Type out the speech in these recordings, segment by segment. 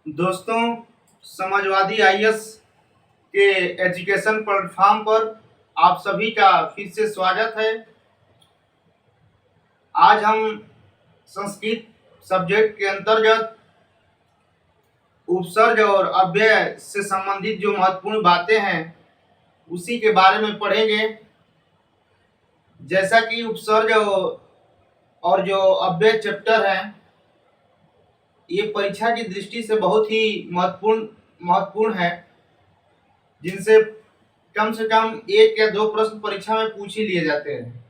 दोस्तों, समाजवादी आईएएस के education platform पर आप सभी का फिर से स्वागत है। आज हम संस्कृत सब्जेक्ट के अंतर्गत उपसर्ग और अव्यय से संबंधित जो महत्वपूर्ण बातें हैं उसी के बारे में पढ़ेंगे। जैसा कि उपसर्ग और जो अव्यय चैप्टर है, ये परीक्षा की दृष्टि से बहुत ही महत्वपूर्ण है, जिनसे कम से कम एक या दो प्रश्न परीक्षा में पूछ ही लिए जाते हैं।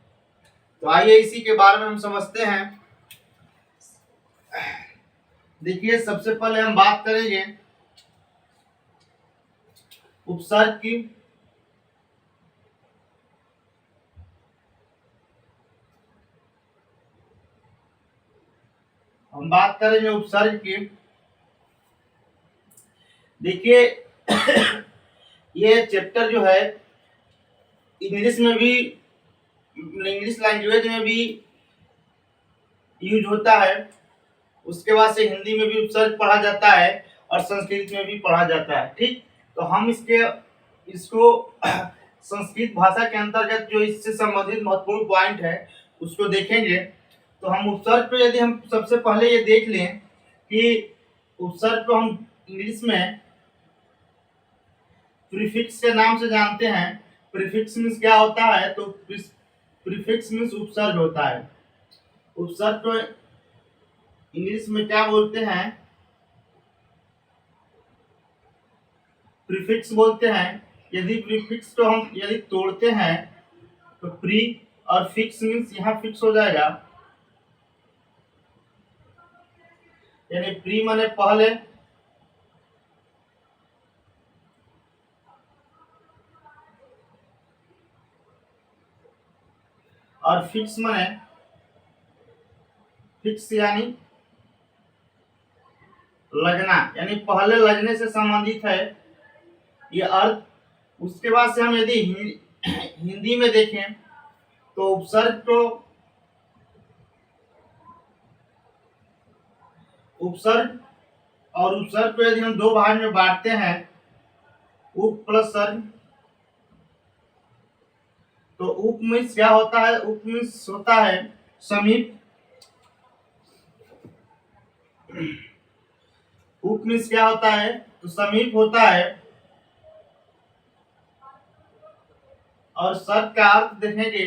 तो आइए इसी के बारे में हम समझते हैं। देखिए, सबसे पहले हम बात करेंगे उपसर्ग की। हम बात करेंगे उपसर्ग की। देखिए ये चैप्टर जो है इंग्लिश में भी, इंग्लिश लैंग्वेज में भी यूज होता है। उसके बाद से हिंदी में भी उपसर्ग पढ़ा जाता है और संस्कृत में भी पढ़ा जाता है। ठीक, तो हम इसको संस्कृत भाषा के अंतर्गत जो इससे संबंधित महत्वपूर्ण पॉइंट है उसको देखेंगे। तो हम उपसर्ग पे यदि हम सबसे पहले ये देख लें कि उपसर्ग को हम इंग्लिश में प्रीफिक्स के नाम से जानते हैं। प्रीफिक्स मीन्स क्या होता है? तो प्रीफिक्स मीन्स उपसर्ग होता है। उपसर्ग को इंग्लिश में क्या बोलते हैं? प्रीफिक्स बोलते हैं। यदि प्रीफिक्स को हम यदि तोड़ते हैं तो प्री और फिक्स मीन्स यहाँ फिक्स हो जाएगा, यानी प्री माने पहले और फिक्स माने फिक्स यानी लगना, यानी पहले लगने से संबंधित है ये अर्थ। उसके बाद से हम यदि हिंदी में देखें तो उपसर्ग और उपसर्ग को यदि हम दो भाग में बांटते हैं, उप प्लस सर्ग, तो उप मीन्स क्या होता है? उप मीन्स होता है समीप। उप मीन्स क्या होता है? तो समीप होता है। और सर्ग का अर्थ देखेंगे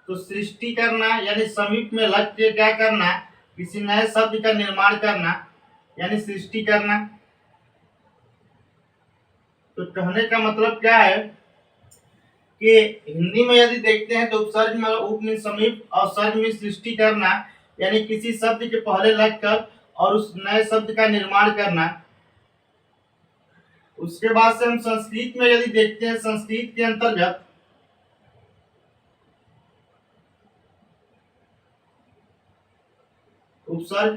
तो सृष्टि करना, यानी समीप में लग के क्या करना? किसी नए शब्द का निर्माण करना, यानी सृष्टि करना। तो कहने का मतलब क्या है कि हिंदी में यदि देखते हैं तो उपसर्ग में उप में समीप और सर्ग में सृष्टि करना, यानी किसी शब्द के पहले लगकर और उस नए शब्द का निर्माण करना। उसके बाद से हम संस्कृत में यदि देखते हैं, संस्कृत के अंतर्गत उपसर्ग,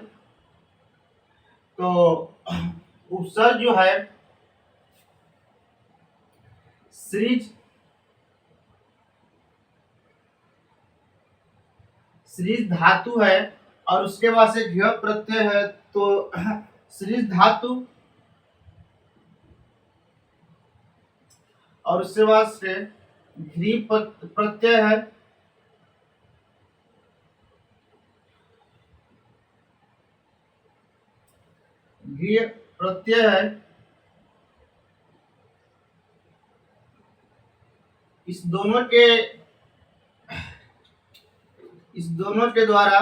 तो उपसर्ग जो है सृज सृज धातु है और उसके बाद से घ प्रत्यय है, तो सृज धातु और उसके बाद से घ्री प्रत्यय है। घ्री प्रत्यय है। इस दोनों के द्वारा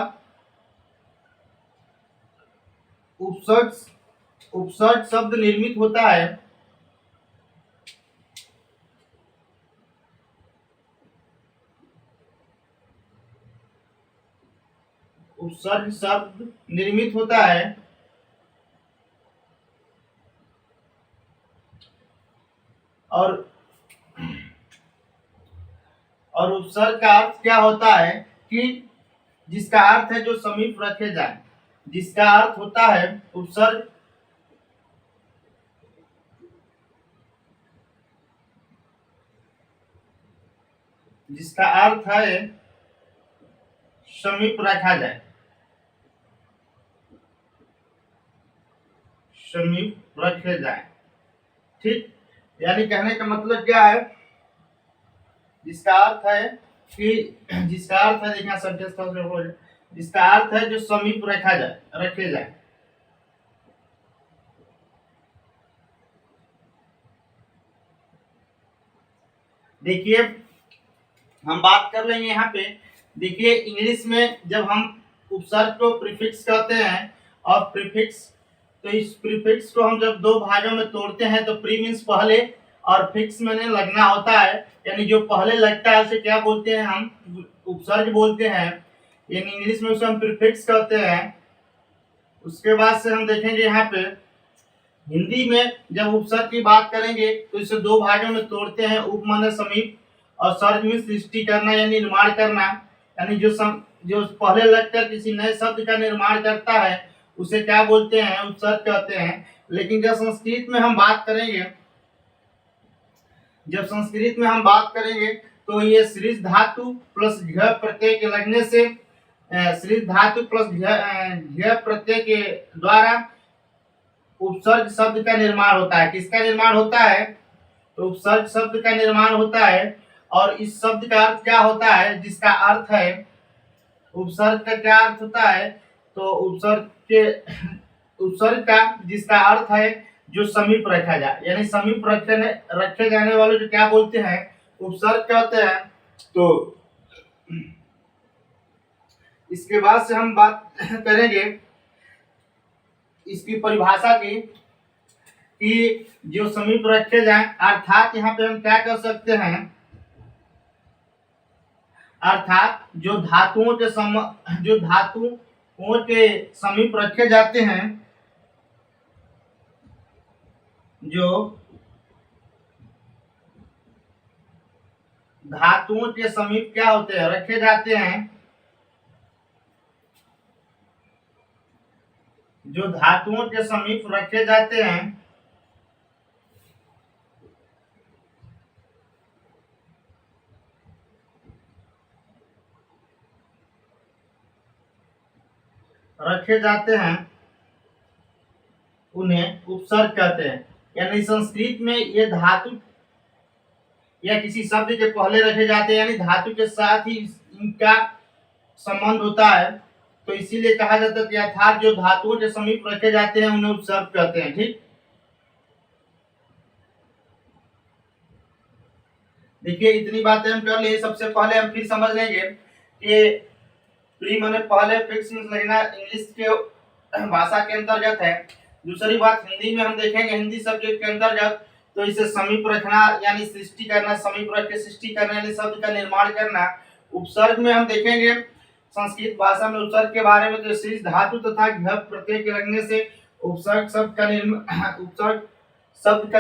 उपसर्ग शब्द निर्मित होता है। उपसर्ग शब्द निर्मित होता है और उपसर्ग का अर्थ क्या होता है कि जिसका अर्थ है जो समीप रखे जाए। जिसका अर्थ होता है उपसर्ग जिसका अर्थ है समीप रखा जाए, समीप रखे जाएं। ठीक, यानी कहने का मतलब क्या है, जिसका अर्थ है जिसका अर्थ है, देखना सेंटेंस हो जाए, जिसका अर्थ है जो समीप रखे जाए। देखिए हम बात कर लेंगे यहाँ पे। देखिए इंग्लिश में जब हम उपसर्ग को प्रीफिक्स कहते हैं और प्रीफिक्स, तो इस प्रीफिक्स को हम जब दो भागों में तोड़ते हैं तो प्री मीन्स पहले और फिक्स में लगना होता है, यानी जो पहले लगता है उसे क्या बोलते हैं, हम उपसर्ग बोलते हैं, यानी इंग्लिश में उसे हम प्रीफिक्स कहते हैं। उसके बाद से हम देखेंगे यहाँ पे हिंदी में जब उपसर्ग की बात करेंगे तो इसे दो भागों में तोड़ते हैं, उप माने समीप और सर्ग में सृष्टि करना यानी निर्माण करना, यानी जो पहले लगकर किसी नए शब्द का निर्माण करता है उसे क्या बोलते हैं, उपसर्ग कहते हैं। लेकिन जब संस्कृत में हम बात करेंगे तो ये सृज धातु प्लस घ प्रत्यय के लगने से सृज धातु प्लस घ प्रत्यय के द्वारा उपसर्ग शब्द का निर्माण होता है। किसका निर्माण होता है, तो उपसर्ग शब्द का निर्माण होता है। और इस शब्द का अर्थ क्या होता है, जिसका अर्थ है, उपसर्ग का क्या अर्थ होता है, तो उपसर्ग का जिसका अर्थ है जो समीप रखा जाए, यानी समीप रखे जाने वाले जो क्या बोलते हैं, उपसर्ग कहते हैं। तो इसके बाद से हम बात करेंगे इसकी परिभाषा की कि जो समीप रखे जाएं, अर्थात यहाँ पे हम क्या कर सकते हैं, अर्थात जो धातुओं के समीप रखे जाते हैं, जो धातुओं के समीप क्या होते हैं, रखे जाते हैं, जो धातुओं के समीप रखे जाते हैं उन्हें उपसर्ग कहते हैं। यानी संस्कृत में ये धातु या किसी शब्द के पहले रखे जाते हैं, यानी धातु के साथ ही इनका संबंध होता है। तो इसीलिए कहा जाता है कि अर्थात जो धातुओं के समीप रखे जाते हैं उन्हें उपसर्ग कहते हैं। ठीक, देखिए इतनी बातें हम कर लिए। सबसे पहले हम फिर समझ लेंगे कि प्री माने पहले, फिक्स लगना इंग्लिश के भाषा के अंतर्गत है। दूसरी बात हिंदी में हम देखेंगे, हिंदी सब्जेक्ट के अंतर्गत तो इसे समीप रखना यानी सृष्टि करना, समीप रख के सृष्टि करना यानी शब्द का निर्माण करना। उपसर्ग में हम देखेंगे संस्कृत भाषा में उपसर्ग के बारे में, तो शीर्ष धातु तथा घ प्रत्यय के लगने से उपसर्ग शब्द का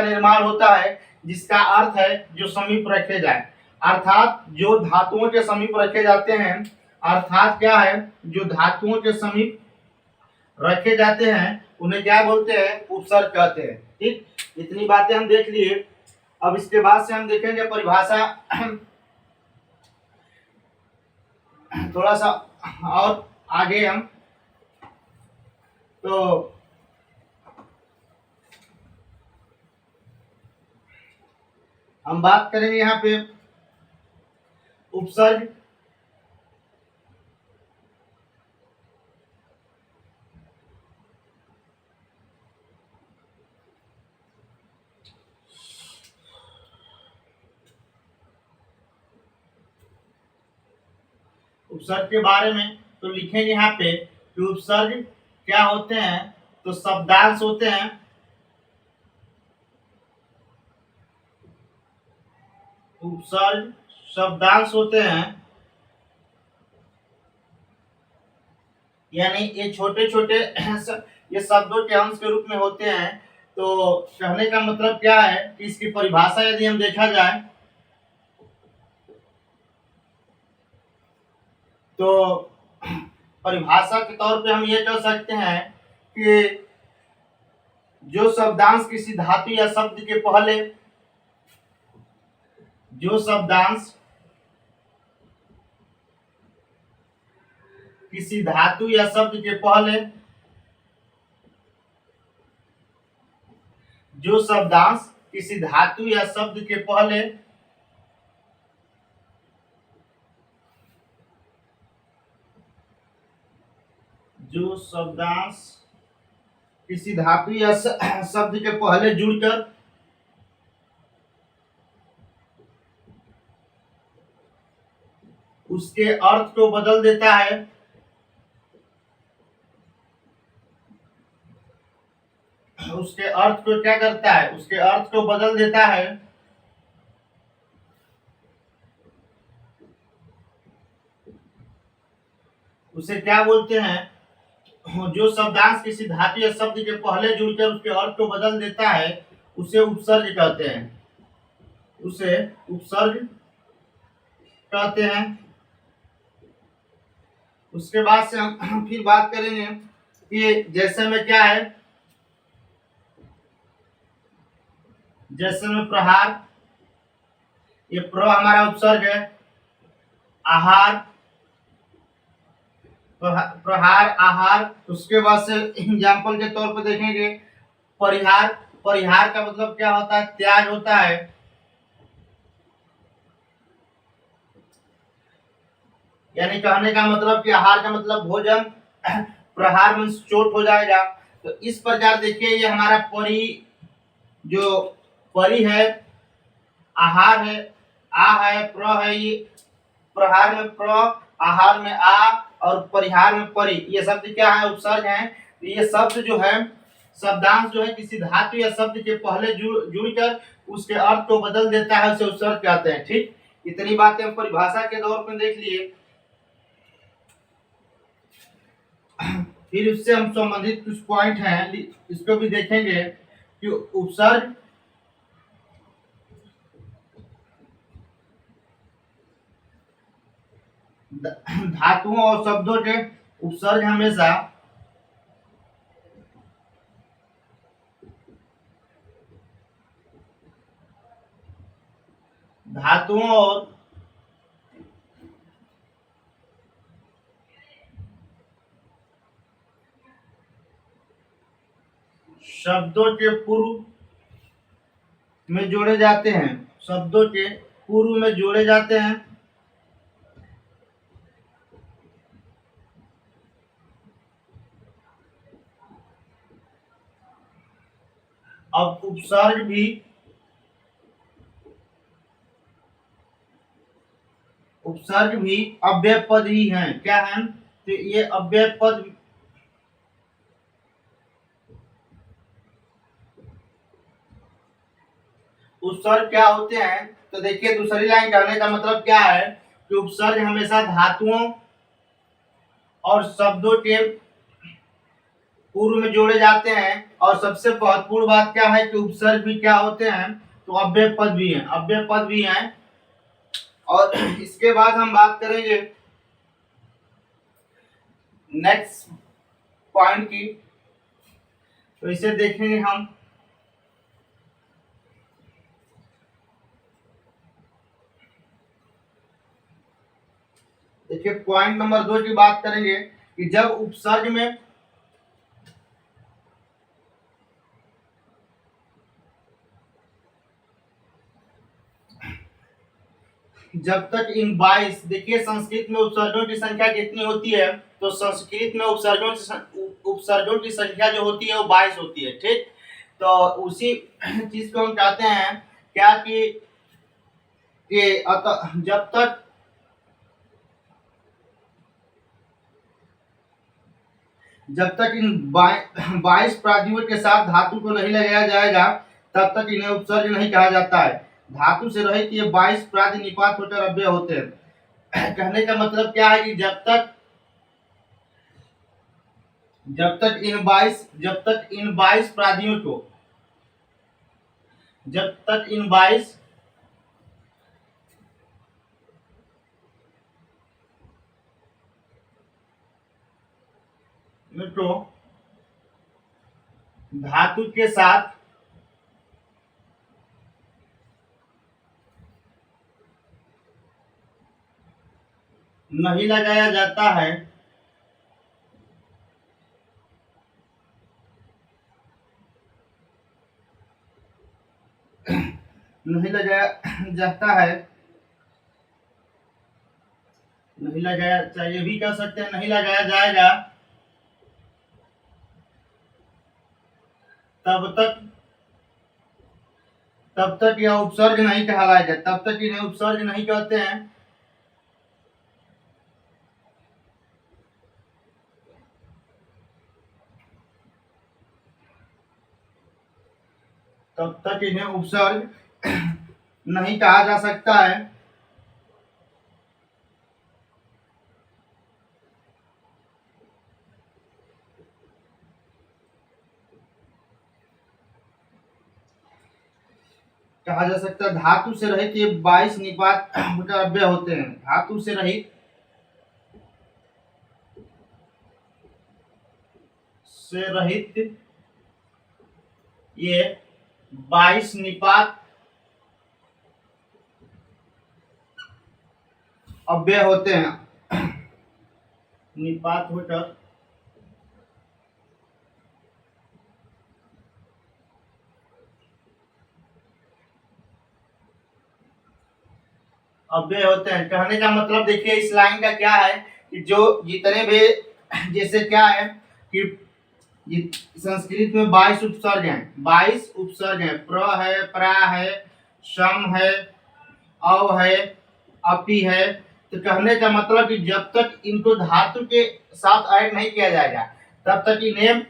निर्माण होता है, जिसका अर्थ है जो समीप रखे जाए। अर्थात जो धातुओं के समीप रखे जाते हैं, अर्थात क्या है, जो धातुओं के समीप रखे जाते हैं उन्हें क्या बोलते हैं, उपसर्ग कहते हैं। ठीक, इतनी बातें हम देख लिए। अब इसके बाद से हम देखेंगे परिभाषा थोड़ा सा और आगे हम बात करेंगे यहाँ पे उपसर्ग। उपसर्ग के बारे में तो लिखेंगे यहाँ पे कि उपसर्ग क्या होते हैं, तो शब्दांश होते हैं। उपसर्ग शब्दांश होते हैं, यानी ये छोटे छोटे ये शब्दों के अंश के रूप में होते हैं। तो कहने का मतलब क्या है कि इसकी परिभाषा यदि हम देखा जाए तो परिभाषा के तौर पे हम ये कह सकते हैं कि जो शब्दांश किसी धातु या शब्द के पहले, जो शब्दांश किसी धातु या शब्द के पहले जो शब्दांश किसी धातु या शब्द के पहले जो शब्दांश किसी धातु या शब्द के पहले जुड़कर उसके अर्थ को बदल देता है, उसके अर्थ को क्या करता है, उसके अर्थ को बदल देता है, उसे क्या बोलते हैं? जो शब्दांश किसी धातु या शब्द के पहले जुड़कर उसके अर्थ को बदल देता है उसे उपसर्ग कहते हैं, उसे उपसर्ग कहते हैं। उसके बाद से हम फिर बात करेंगे कि जैसे में क्या है, जैसे में प्रहार, ये प्र हमारा उपसर्ग है, आहार, प्रहार, आहार। उसके बाद से एग्जाम्पल के तौर पर देखेंगे परिहार। परिहार का मतलब क्या होता है? त्याग होता है। यानी कहने का मतलब कि आहार का मतलब भोजन, प्रहार में चोट हो जाएगा। तो इस प्रकार देखिए ये हमारा जो परि है, आहार है, आ है, प्र है, ये प्रहार में प्र, आहार में आ और परिहार में परि, ये शब्द क्या है? उपसर्ग है। तो ये शब्द जो है, शब्दांश जो है किसी धातु या शब्द के पहले जुड़कर उसके अर्थ को बदल देता है, उसे उपसर्ग कहते हैं। ठीक, इतनी बातें हम परिभाषा के दौर में देख लिए। फिर उससे हम संबंधित कुछ पॉइंट हैं, इसको भी देखेंगे कि उपसर्ग धातुओं और शब्दों के उपसर्ग हमेशा धातुओं और शब्दों के पूर्व में जोड़े जाते हैं, शब्दों के पूर्व में जोड़े जाते हैं। अब उपसर्ग भी अव्यय पद ही हैं। क्या है? तो ये अव्यय पद उपसर्ग क्या होते हैं? तो देखिए दूसरी लाइन कहने का मतलब क्या है कि उपसर्ग हमेशा धातुओं और शब्दों के पूर्व में जोड़े जाते हैं। और सबसे महत्वपूर्ण बात क्या है कि उपसर्ग भी क्या होते हैं? तो अव्यय पद भी हैं, अव्यय पद भी हैं। और इसके बाद हम बात करेंगे नेक्स्ट पॉइंट की। तो इसे देखेंगे हम, देखिए पॉइंट नंबर 2 की बात करेंगे कि जब उपसर्ग में जब तक इन 22, देखिए संस्कृत में उपसर्गों की संख्या कितनी होती है? तो संस्कृत में उपसर्गों की संख्या जो होती है वो 22 होती है। ठीक, तो उसी चीज को हम कहते हैं क्या कि जब तक इन 22 प्रादियों के साथ धातु को नहीं लगाया जाएगा तब तक इन्हें उपसर्ग नहीं कहा जाता है। धातु से रहित ये 22 प्रादि निपात होकर अव्यय होते हैं। कहने का मतलब क्या है कि जब तक इन 22 प्रादियों को, जब तक इन 22 को धातु के साथ नहीं लगाया जाता है नहीं लगाया जाता है, नहीं लगाया चाहिए भी कह सकते हैं, नहीं लगाया जाएगा तब तक तब तक यह उपसर्ग नहीं कहलाएगा, तब तक इन्हें उपसर्ग नहीं कहते हैं। तब तक इन्हें उपसर्ग नहीं कहा जा सकता है। कहा जा सकता है धातु से रहित ये 22 निपात अव्यय होते हैं। धातु से रहित ये 22 निपात अव्यय होते हैं। निपात होकर अव्यय होते हैं। कहने का मतलब देखिए इस लाइन का क्या है कि जो जितने भी जैसे क्या है कि संस्कृत में 22 उपसर्ग हैं, 22 उपसर्ग हैं। प्र है, प्रा है, सम है, अव है, अपि है। तो कहने का मतलब कि जब तक इनको धातु के साथ ऐड नहीं किया जाएगा तब तक इन्हें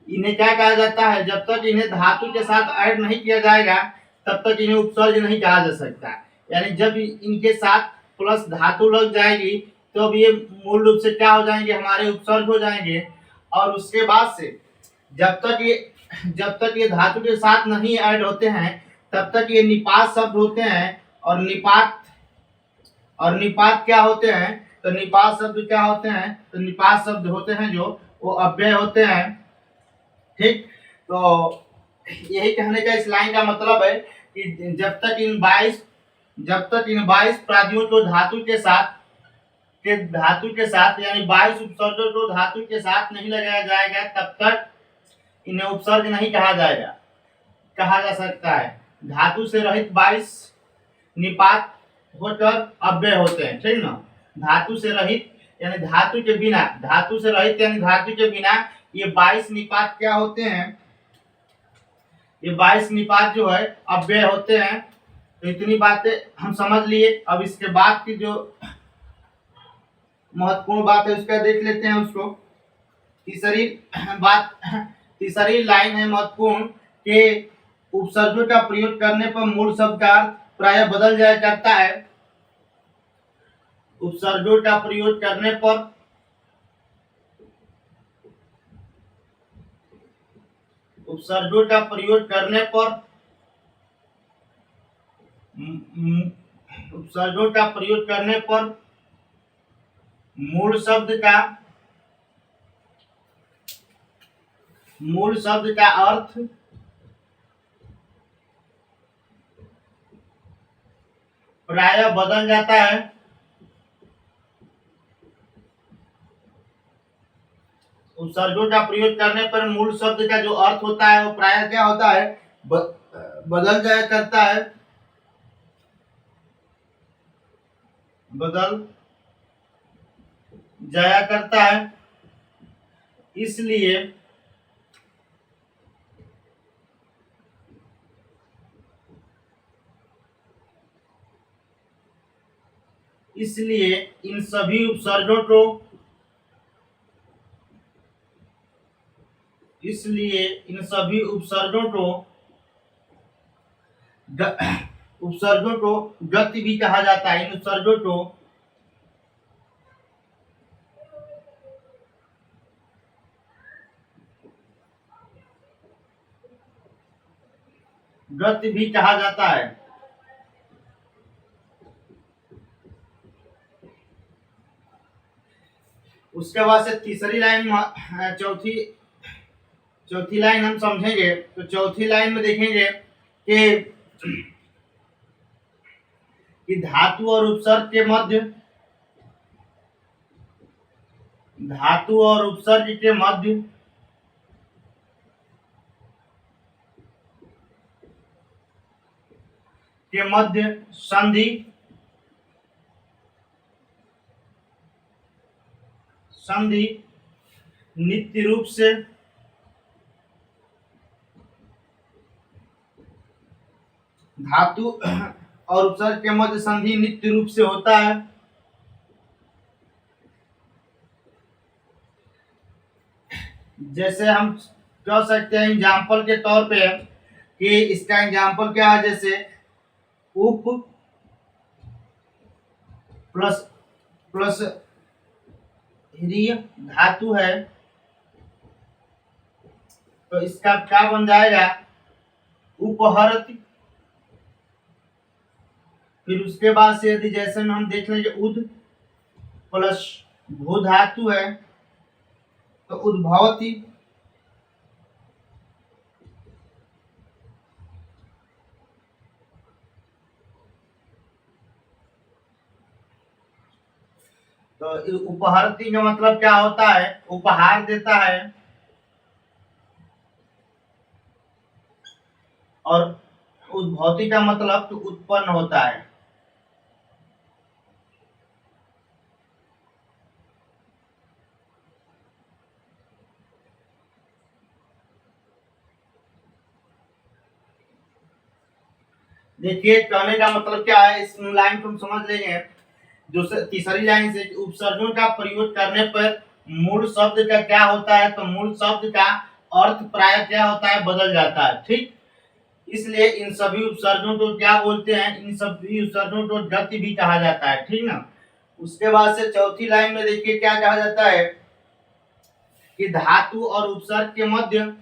इन्हें क्या कहा जाता है, जब तक इन्हें धातु के साथ ऐड नहीं किया जाएगा तब तक इन्हें उपसर्ग नहीं कहा जा सकता। यानी जब इनके साथ प्लस धातु लग जाएगी तो अब ये मूल रूप से क्या हो जाएंगे, हमारे उपसर्ग हो जाएंगे। और उसके बाद से जब तक ये धातु के साथ नहीं ऐड होते हैं तब तक ये निपात शब्द होते हैं। और निपात क्या होते हैं, तो निपात शब्द क्या होते हैं, तो निपात शब्द होते हैं जो वो अव्यय होते हैं। ठीक, तो यही कहने का इस लाइन का मतलब है कि जब तक इन 22 प्रादियों को धातु के साथ यानी 22 उपसर्गों को धातु के साथ नहीं लगाया जाएगा तब तक इन्हें उपसर्ग नहीं कहा जा सकता है। धातु से रहित 22 निपात होकर अव्यय होते हैं। ठीक ना, धातु से रहित यानी धातु के बिना, धातु से रहित यानी धातु के बिना ये 22 निपात क्या होते हैं, ये 22 निपात जो है अव्यय होते हैं। तो इतनी बातें हम समझ लिए। अब इसके बाद की जो महत्वपूर्ण बात है उसका देख लेते हैं। उसको तीसरी लाइन है महत्वपूर्ण के उपसर्गों का प्रयोग करने पर मूल शब्द का अर्थ प्राय बदल जाया करता है। उपसर्गों का प्रयोग करने पर उपसर्गों का प्रयोग करने पर उपसर्गों का प्रयोग करने पर मूल शब्द का अर्थ प्राय बदल जाता है। उपसर्गों का प्रयोग करने पर मूल शब्द का जो अर्थ होता है वो प्राय क्या होता है, बदल जाया करता है, बदल जाया करता है। इसलिए इन सभी उपसर्गों को गति भी कहा जाता है। इन उपसर्गों को गति भी कहा जाता है। उसके बाद से तीसरी लाइन चौथी लाइन हम समझेंगे। तो चौथी लाइन में देखेंगे कि धातु और उपसर्ग के मध्य के मध्य संधि संधि नित्य रूप से धातु और उपसर्ग के मध्य संधि नित्य रूप से होता है। जैसे हम कह सकते हैं एग्जाम्पल के तौर पे कि इसका एग्जाम्पल क्या है, जैसे उप प्लस प्लस ह्रीय धातु है तो इसका क्या बन जाएगा, उपहरति। फिर उसके बाद से यदि जैसे में हम देख लेंगे उद प्लस भू धातु है तो उद्भवती। तो उपहरती का मतलब क्या होता है, उपहार देता है। और उद्भवती का मतलब तो उत्पन्न होता है। देखिए कहने का मतलब क्या है, इस लाइन को हम समझ लेंगे। दूसरी तीसरी लाइन से उपसर्गों का प्रयोग करने पर मूल शब्द का क्या होता है, तो मूल शब्द का अर्थ प्राय क्या होता है, बदल जाता है। ठीक, इसलिए इन सभी उपसर्गों को क्या बोलते हैं, इन सभी उपसर्गों को गति भी कहा जाता है। ठीक ना। उसके बाद से चौथी लाइन में देखिए क्या कहा जाता है कि धातु और उपसर्ग के मध्य,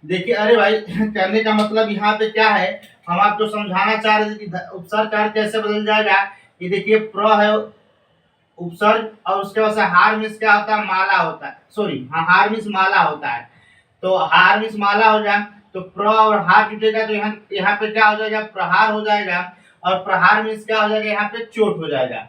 देखिए अरे भाई कहने का मतलब यहाँ पे क्या है, हम आपको समझाना चाह रहे थे कि उपसर्ग का अर्थ कैसे बदल जाएगा। कि देखिए प्र है उपसर्ग और उसके बाद से हार मिस क्या होता है, माला होता है। सॉरी, हाँ, हार मिस माला होता है। तो हार मिस माला हो जाए तो प्र और हार जुटेगा तो यहाँ यहाँ पे क्या हो जाएगा, प्रहार हो जाएगा। और प्रहार मिस क्या हो जाएगा, यहाँ पे चोट हो जाएगा।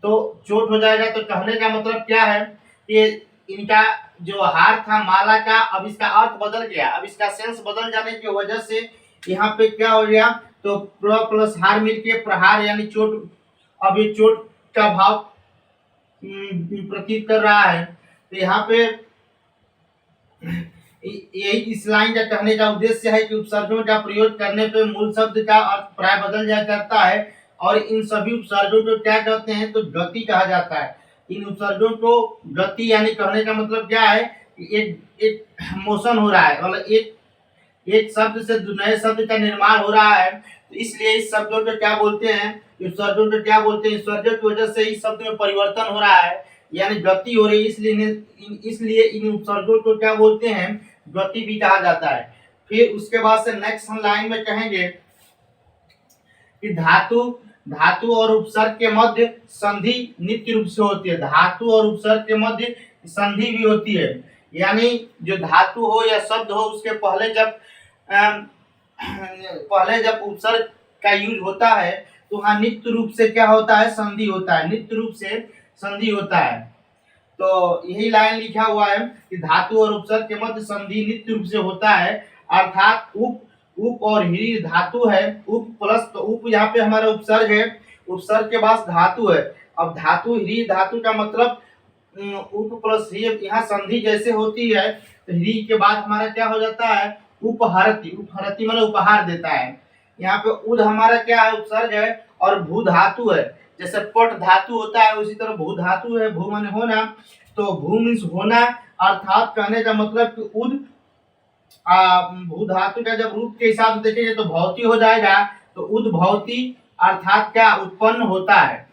तो चोट हो जाएगा तो कहने का मतलब क्या है कि इनका जो हार था माला का, अब इसका अर्थ बदल गया। अब इसका सेंस बदल जाने की वजह से यहाँ पे क्या हो गया, तो प्र प्लस हार मिलके प्रहार यानी चोट। अब ये चोट का भाव प्रतीत कर रहा है। तो यहाँ पे यही इस लाइन का कहने का उद्देश्य है कि उपसर्गों का प्रयोग करने पे मूल शब्द का अर्थ प्राय बदल जाया करता है। और इन सभी उपसर्गों को क्या कहते हैं, तो गति कहा जाता है। इन उपसर्गों को गति यानी कहने का मतलब क्या है, एक एक मोशन हो रहा है, मतलब एक एक शब्द से नए शब्द का निर्माण हो रहा है। तो इसलिए इस शब्दों को क्या बोलते हैं, उपसर्गों को क्या बोलते हैं, उपसर्गों की वजह से इस शब्द में परिवर्तन हो रहा है यानी गति हो रही है। इसलिए इन उपसर्गों को क्या बोलते हैं, गति भी कहा जाता है। फिर उसके बाद से नेक्स्ट हम लाइन में कहेंगे कि धातु धातु और उपसर्ग के मध्य संधि नित्य रूप से होती है। धातु और उपसर्ग के मध्य संधि भी होती है, यानी जो धातु हो या शब्द हो उसके पहले जब उपसर्ग का यूज होता है तो वहाँ नित्य रूप से क्या होता है, संधि होता है। नित्य रूप से संधि होता है। तो यही लाइन लिखा हुआ है कि धातु और उपसर्ग के मध्य संधि नित्य रूप से होता है। अर्थात उप उप और हीरी धातु है। उप प्लस, तो उप यहाँ पे हमारा उपसर्ग है, उपसर्ग के बाद धातु है। अब धातु हीरी धातु का मतलब उप प्लस ही, यहाँ संधि जैसे होती है तो ह्री के बाद हमारा क्या हो जाता है, उपहरति। उपहरति मतलब उपहार देता है। यहाँ पे उद हमारा क्या है, उपसर्ग है। और भू धातु है, जैसे पट धातु होता है उसी तरह भू धातु है। भू माने होना, तो भू मीन्स होना। अर्थात कहने का मतलब कि उद भू धातु का जब रूप के हिसाब से देखेंगे तो भौती हो जाएगा। तो उद्भवती अर्थात क्या, उत्पन्न होता है,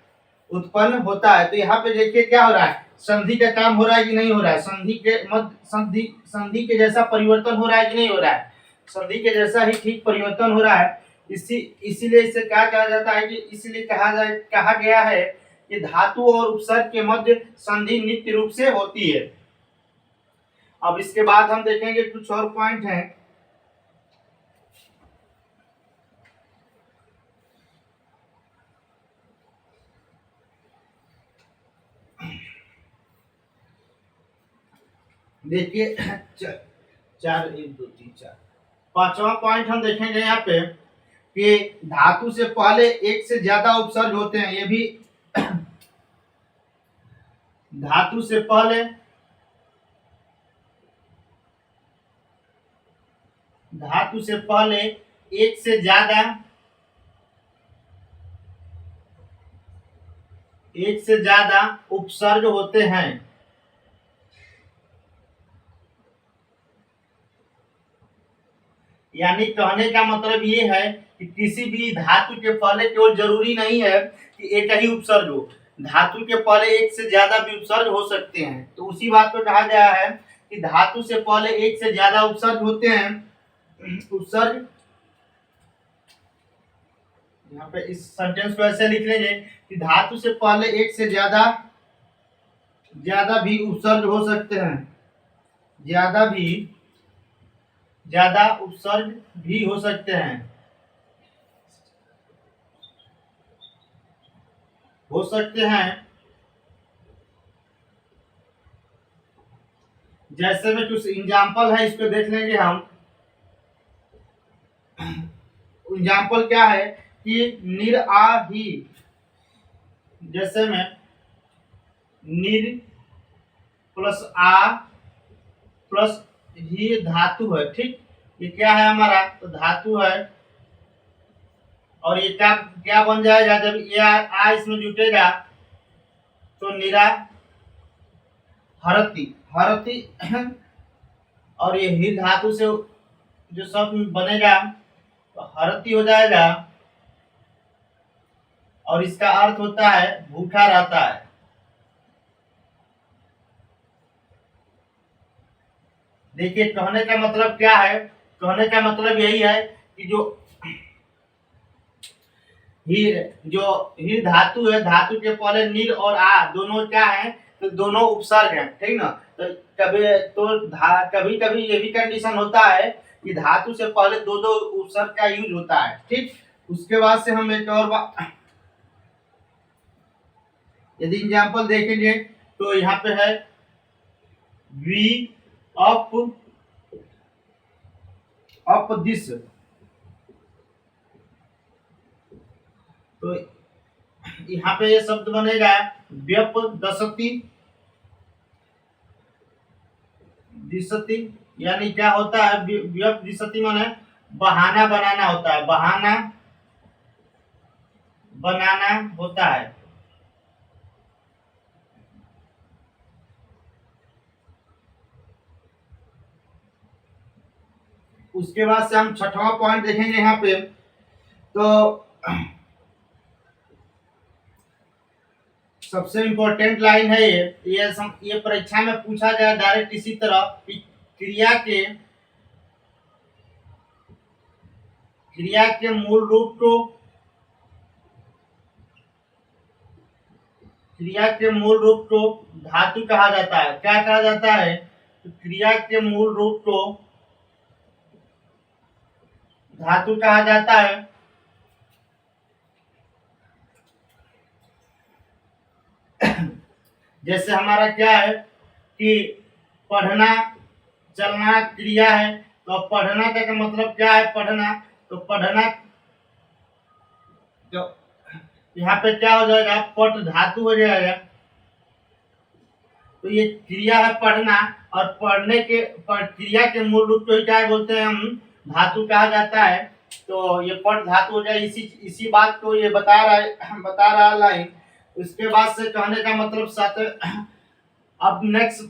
उत्पन्न होता है। तो यहाँ पे देखिए क्या हो रहा है, संधि का काम हो रहा है कि नहीं हो रहा है, संधि के मध्य संधि के जैसा परिवर्तन हो रहा है कि नहीं हो रहा है, संधि के जैसा ही ठीक परिवर्तन हो रहा है। इसीलिए इसे क्या कहा जाता है कि इसीलिए कहा गया है कि धातु और उपसर्ग के मध्य संधि नित्य रूप से होती है। अब इसके बाद हम देखेंगे कुछ और पॉइंट हैं। देखिए चार, एक दो तीन चार, पांचवा पॉइंट हम देखेंगे यहाँ पे कि धातु से पहले एक से ज्यादा उपसर्ग होते हैं। ये भी धातु से पहले एक से ज्यादा उपसर्ग होते हैं। यानी कहने का मतलब ये है कि किसी भी धातु के पहले केवल जरूरी नहीं है कि एक ही उपसर्ग हो, धातु के पहले एक से ज्यादा भी उपसर्ग हो सकते हैं। तो उसी बात को कहा गया है कि धातु से पहले एक से ज्यादा उपसर्ग होते हैं। उपसर्ग यहाँ पे इस सेंटेंस को ऐसे लिख लेंगे कि धातु से पहले एक से ज्यादा भी उपसर्ग हो सकते हैं, ज्यादा उपसर्ग भी हो सकते हैं, जैसे में कुछ एग्जाम्पल है, इसको देख लेंगे हम। एग्जाम्पल क्या है कि निर आ ही, जैसे में निर प्लस आ प्लस ही धातु है, ठीक। ये क्या है हमारा, तो धातु है। और ये क्या क्या बन जाएगा जब ये आ इसमें जुटेगा, तो निरा हरती हरती और ये ही धातु से जो शब्द बनेगा तो हरती हो जाएगा। और इसका अर्थ होता है भूखा रहता है। देखिए कहने का मतलब क्या है, कहने का मतलब यही है कि ही धातु है, धातु के पहले निर और आ दोनों क्या है, तो दोनों उपसर्ग हैं, ठीक ना। तो कभी कभी ये भी कंडीशन होता है कि धातु से पहले दो दो उपसर्ग का यूज होता है, ठीक। उसके बाद से हम एक और यदि एग्जाम्पल देखेंगे तो यहाँ पे है वी अप दिस, तो यहाँ पे ये शब्द बनेगा व्यप दसती दिसती। यानी क्या होता है, व्यप दिसती माने बहाना बनाना होता है, बहाना बनाना होता है। उसके बाद से हम छठवां पॉइंट देखेंगे यहाँ पे, तो सबसे इम्पोर्टेंट लाइन है ये परीक्षा में पूछा गया डायरेक्ट इसी तरह कि क्रिया के मूल रूप को धातु कहा जाता है। क्या कहा जाता है, तो क्रिया के मूल रूप को धातु कहा जाता है। जैसे हमारा क्या है कि पढ़ना चलना क्रिया है, तो पढ़ना का मतलब क्या है, पढ़ना, तो पढ़ना तो यहाँ पे क्या हो जाएगा, पट धातु हो जाएगा। तो ये क्रिया है पढ़ना, और पढ़ने के क्रिया के मूल रूप को क्या बोलते हैं हम, धातु कहा जाता है। तो ये पट धातु हो जाए, इसी बात को ये बता रहा लाइन। उसके बाद से कहने का मतलब अब नेक्स्ट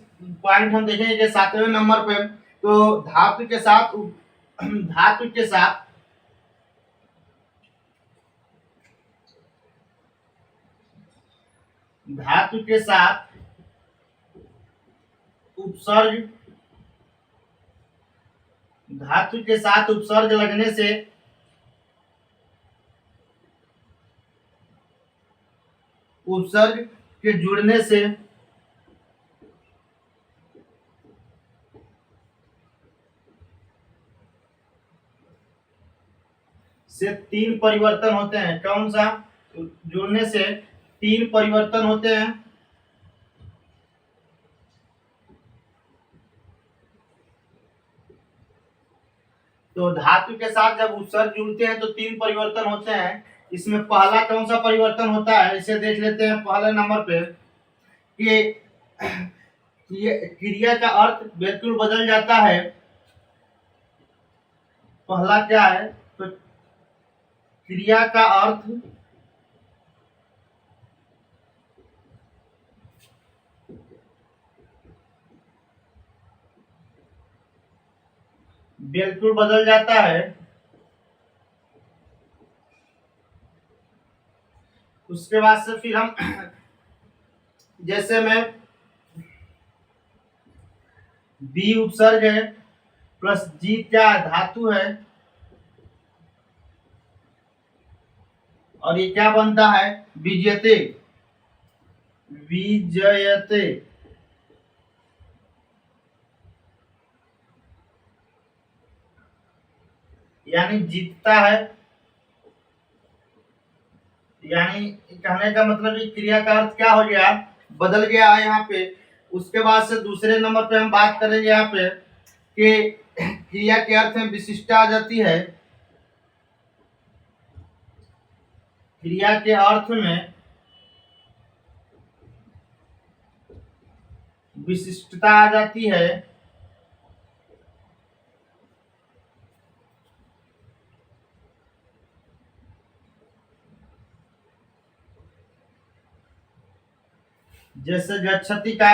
पॉइंट हम देखेंगे 7वें नंबर पे, तो धातु के साथ उपसर्ग लगने से उपसर्ग के जुड़ने से तीन परिवर्तन होते हैं। कौन सा, जुड़ने से तीन परिवर्तन होते हैं। तो धातु के साथ जब उपसर्ग जुड़ते हैं तो तीन परिवर्तन होते हैं। इसमें पहला कौन सा परिवर्तन होता है, इसे देख लेते हैं पहले नंबर पे कि क्रिया का अर्थ बिल्कुल बदल जाता है। पहला क्या है, तो क्रिया का अर्थ बिल्कुल बदल जाता है। उसके बाद से फिर हम जैसे में बी उपसर्ग है प्लस जी क्या धातु है, और ये क्या बनता है, विजयते। विजयते यानी जीतता है। यानी कहने का मतलब ये क्रिया का अर्थ क्या हो गया, बदल गया है यहाँ पे। उसके बाद से दूसरे नंबर पे हम बात करेंगे यहाँ पे कि क्रिया के अर्थ में विशिष्टता आ जाती है। क्रिया के अर्थ में विशिष्टता आ जाती है। जैसे गच्छति का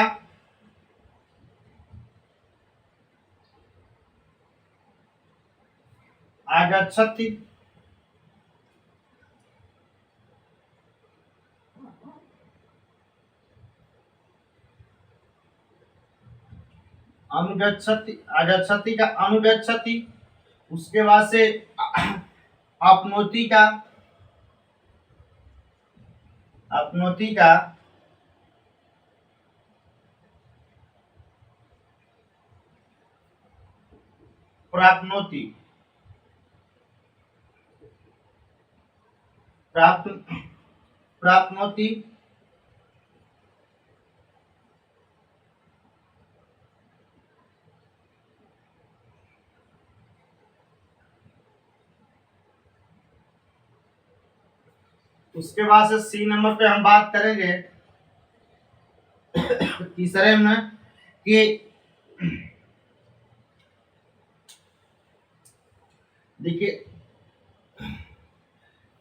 आगच्छति, अनुगच्छति, आगच्छति का अनुगच्छति। उसके बाद से अपनोति का अपनोति का प्राप्नोति, प्राप्त प्राप्नोति। उसके बाद से सी नंबर पे हम बात करेंगे तीसरे में कि देखिए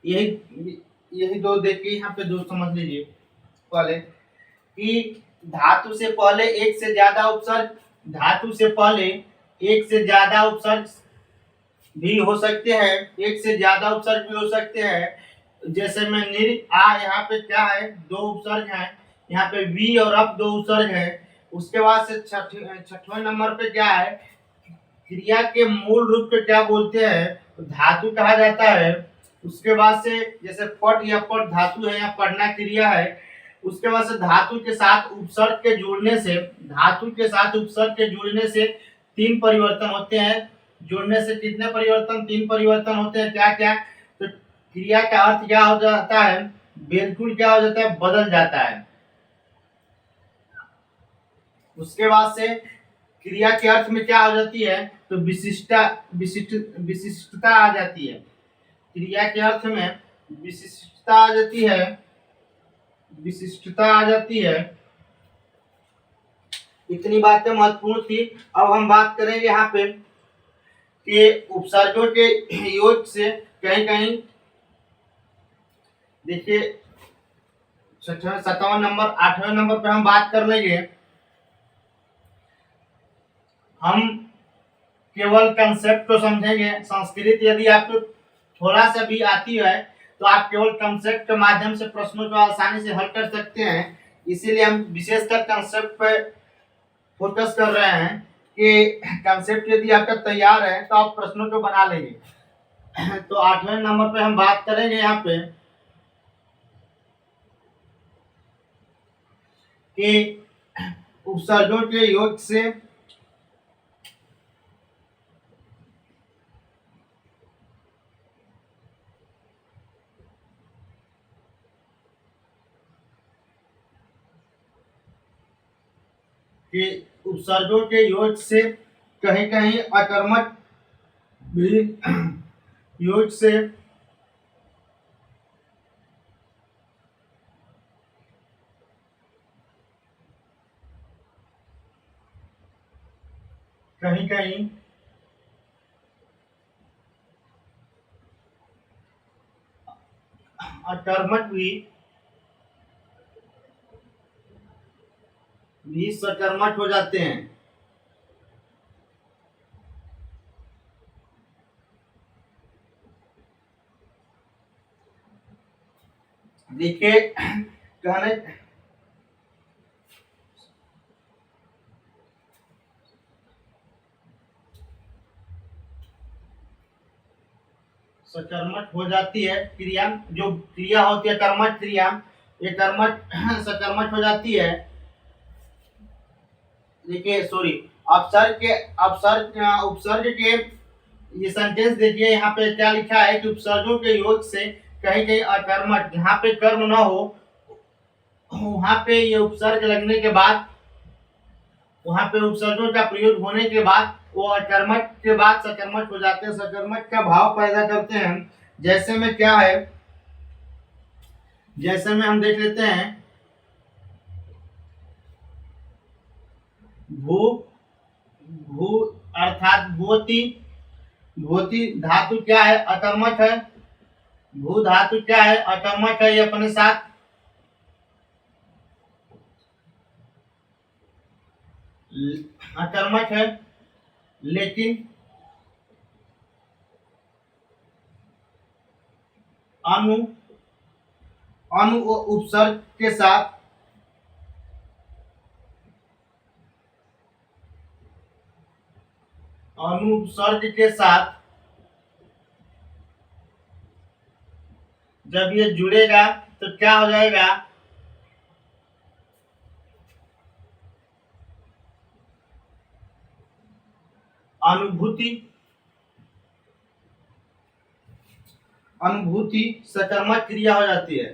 यही यही दो देखिए यहाँ पे दो समझ लीजिए। पहले कि धातु से पहले एक से ज्यादा उपसर्ग, धातु से पहले एक से ज्यादा उपसर्ग भी हो सकते हैं, एक से ज्यादा उपसर्ग भी हो सकते हैं। जैसे में निर आ, यहाँ पे क्या है, दो उपसर्ग हैं। यहाँ पे वी और अब दो उपसर्ग है। उसके बाद से छठवें नंबर पे क्या है, क्रिया के मूल रूप को क्या बोलते हैं, तो धातु कहा जाता है। उसके बाद से जैसे पट या पट धातु है या पढ़ना क्रिया है। उसके बाद से धातु के साथ उपसर्ग के जुड़ने से, धातु के साथ उपसर्ग के जुड़ने से तीन परिवर्तन होते हैं। जुड़ने से कितने परिवर्तन, तीन परिवर्तन होते हैं। क्या क्या, तो क्रिया का अर्थ क्या हो जाता है, बिल्कुल क्या हो जाता है, बदल जाता है। उसके बाद से क्रिया के अर्थ में क्या हो जाती है, तो विशिष्टता आ जाती है। क्रिया के अर्थ में विशिष्टता आ जाती है, विशिष्टता आ जाती है। इतनी बातें महत्वपूर्ण थी। अब हम बात करेंगे यहाँ पे कि उपसर्गों के योग से कहीं कहीं देखिए 57 नंबर 8वें नंबर पे हम बात कर लेंगे। हम केवल कंसेप्ट को समझेंगे। संस्कृत यदि आपको थोड़ा सा भी आती है तो आप केवल कंसेप्ट के माध्यम से प्रश्नों को आसानी से हल कर सकते हैं। इसीलिए हम विशेषकर कंसेप्ट पर फोकस कर रहे हैं कि कंसेप्ट यदि आपका तैयार है तो आप प्रश्नों को बना लेंगे। तो 8वें नंबर पे हम बात करेंगे यहाँ पे कि उपसर्गों के योग से उपसर्गों के योग से कहीं कहीं अकर्मक भी योग से कहीं कहीं अकर्मक भी सकर्मक हो जाते हैं। देखिए कहने सकर्मक हो जाती है क्रिया, जो क्रिया होती है कर्मठ क्रिया, ये कर्मठ सकर्मक हो जाती है। देखिए सॉरी, उपसर्ग के ये सेंटेंस देखिए, यहाँ पे क्या लिखा है कि उपसर्गों के योग से कहीं कहीं अकर्मक, जहाँ पे कर्म न हो वहां पे ये उपसर्ग लगने के बाद, वहां पे उपसर्गों का प्रयोग होने के बाद वो अकर्मक के बाद सकर्मक हो जाते हैं, सकर्मक का भाव पैदा करते हैं। जैसे में क्या है, जैसे में हम देख लेते हैं भू, भू अर्थात भूति, भूति धातु क्या है, अकर्मक है। भू धातु क्या है, अकर्मक है, ये अपने साथ अकर्मक है, लेकिन अनु अनु उपसर्ग के साथ, अनुपसर्ग के साथ जब ये जुड़ेगा तो क्या हो जाएगा, अनुभूति, अनुभूति सकर्मक क्रिया हो जाती है।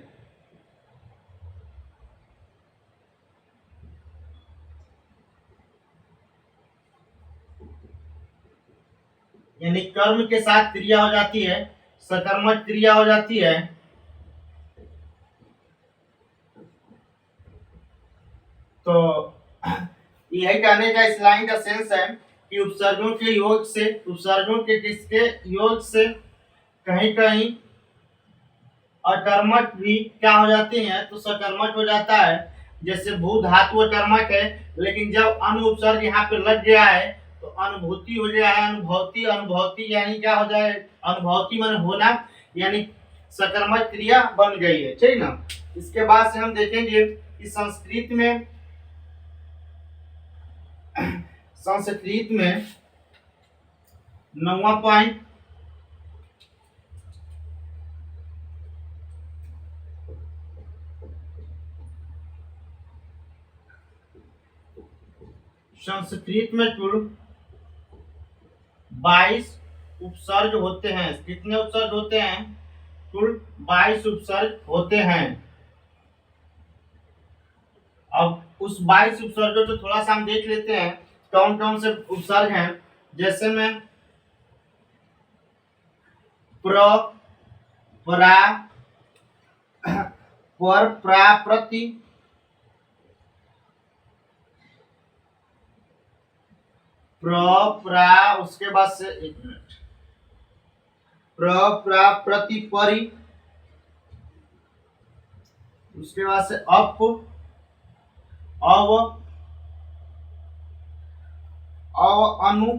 यानी कर्म के साथ क्रिया हो जाती है, सकर्मक क्रिया हो जाती है। तो यही कहने का इस लाइन का सेंस है कि उपसर्गों के योग से, उपसर्गों के किसके योग से कहीं कहीं अकर्मक भी क्या हो जाते हैं, तो सकर्मक हो जाता है। जैसे भू धातु अकर्मक है, लेकिन जब अनु उपसर्ग यहाँ पे लग गया है तो अनुभूति हो गया है, अनुभूति, अनुभूति यानी क्या हो जाए, अनुभूति मन होना, यानी सकर्मक क्रिया बन गई है, ठीक ना। इसके बाद से हम देखेंगे कि संस्कृत में 9वां पॉइंट, संस्कृत में कुल 22 उपसर्ग होते हैं। कितने उपसर्ग होते हैं, कुल 22 उपसर्ग होते हैं। अब उस 22 उपसर्गों को थोड़ा सा हम देख लेते हैं कौन कौन से उपसर्ग हैं। जैसे में प्र, प्रा, पर, प्रा, प्रति, प्र, प्रा, उसके बाद से एक मिनट, प्र, प्रा, प्रति, परि, उसके बाद से अप, अव, अनु,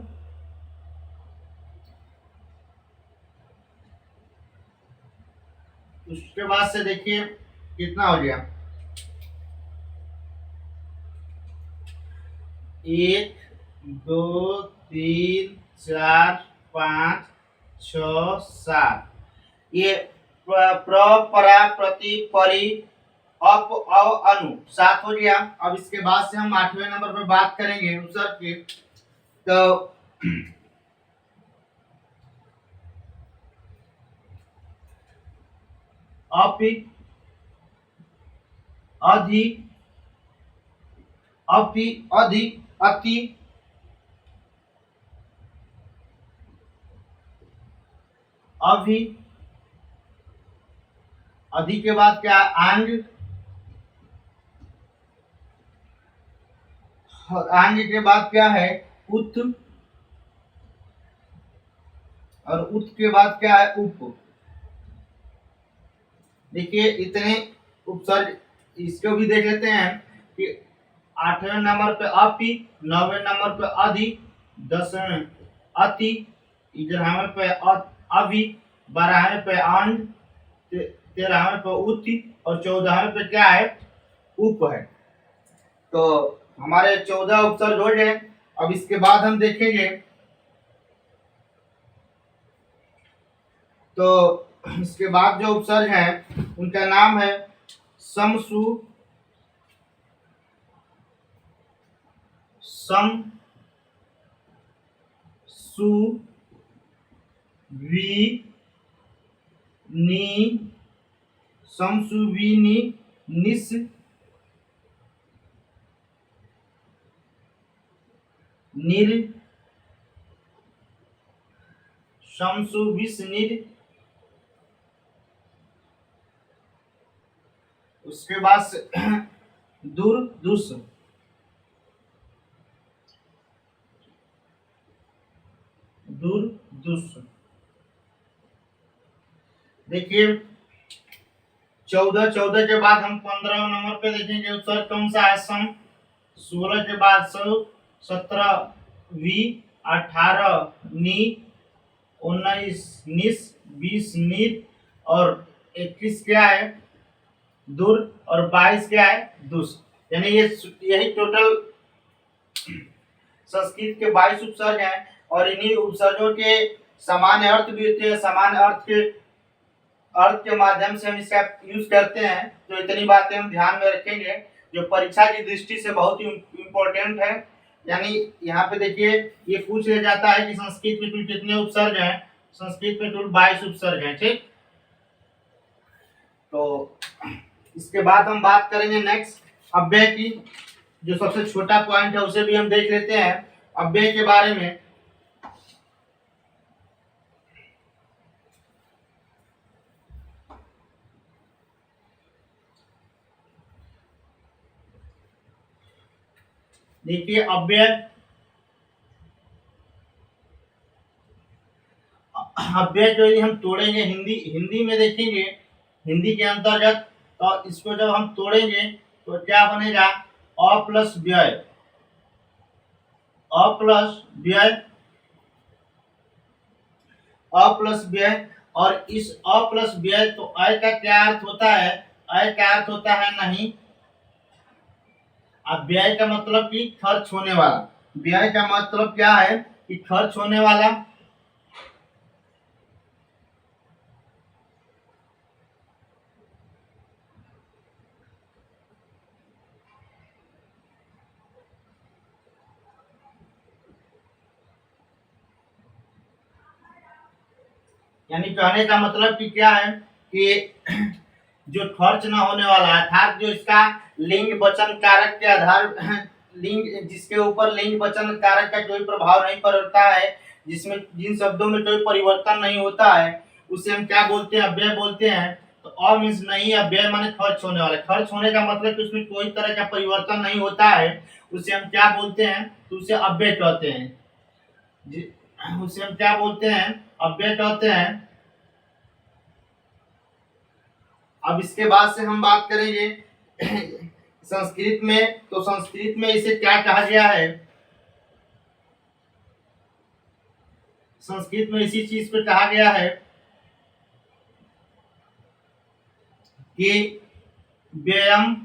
उसके बाद से देखिए कितना हो गया, 1 2 3 4 5 6 7, ये प्र, परा, प्रति, परि, अप, अव, अनु 7 हो गया। अब इसके बाद से हम 8वें नंबर पर बात करेंगे उपसर्ग की। तो अपि, अधि, अपि, अधि, अति, अभी, अधि के बाद क्या है आंग, आंग के बाद क्या है उत, और उत के बाद क्या है उप। देखिए इतने उपसर्ग इसको भी देख लेते हैं कि 8वें नंबर पे अपि, 9वें नंबर पे अधि, 10वें अति, 11वें पे अभि, 12वें पे अंड, 13वें पे उति और 14वें पे क्या है उप है। तो हमारे 14 उपसर्ग हो गए। अब इसके बाद हम देखेंगे तो इसके बाद जो उपसर्ग हैं उनका नाम है समसु, सम सु, वी नी, समसु वी नी, निस, निर, शमसु विस निर। उसके बाद दूर दुस, दूर दुस। देखिए 14 के बाद हम 15 नंबर पे देखेंगे उत्तर कौन सा है सम, 16 के बाद सु, 17 वी, 18 नी, 19 निस, 20 नीर और 21 क्या है दूर और 22 क्या है दुस। यानी ये यही टोटल संस्कृत के 22 उपसर्ग हैं और इन्हीं उपसर्गों के सामान्य अर्थ भी होते हैं। सामान्य अर्थ के माध्यम से हम इसका यूज करते हैं। तो इतनी बातें हम ध्यान में रखेंगे जो परीक्षा की दृष्टि से बहुत ही इम्पोर्टेंट है। यानी यहाँ पे देखिए ये पूछ लिया जाता है कि संस्कृत में कुल कितने उपसर्ग हैं। संस्कृत में कुल 22 उपसर्ग हैं। ठीक, तो इसके बाद हम बात करेंगे नेक्स्ट अव्यय की। जो सबसे छोटा पॉइंट है उसे भी हम देख लेते हैं अव्यय के बारे में। देखिए अव्यय, अव्यय जो हम तोड़ेंगे हिंदी में देखेंगे, हिंदी के अंतर्गत तो इसको जब हम तोड़ेंगे तो क्या बनेगा अ प्लस व्यय, अ प्लस व्यय, अ प्लस व्यय। और इस अ प्लस व्यय तो अ का क्या अर्थ होता है, अ का अर्थ होता है नहीं। अब व्यय का मतलब कि खर्च होने वाला, व्यय का मतलब क्या है कि खर्च होने वाला। यानी कहने का मतलब कि क्या है कि जो खर्च न होने वाला अर्थात जो इसका लिंग वचन कारक के आधार लिंग जिसके ऊपर लिंग वचन कारक का कोई प्रभाव नहीं पड़ता है, जिसमें जिन शब्दों में कोई परिवर्तन नहीं होता है उसे हम क्या बोलते हैं अव्यय बोलते हैं। तो अ मीन्स नहीं, अव्यय माने खर्च होने वाला। खर्च होने का मतलब कि उसमें कोई तरह का परिवर्तन नहीं होता है, उसे हम क्या बोलते हैं तो उसे अव्यय कहते हैं। उसे हम क्या बोलते हैं अव्यय कहते हैं। अब इसके बाद से हम बात करेंगे संस्कृत में। तो संस्कृत में इसे क्या कहा गया है, संस्कृत में इसी चीज पे कहा गया है कि व्ययम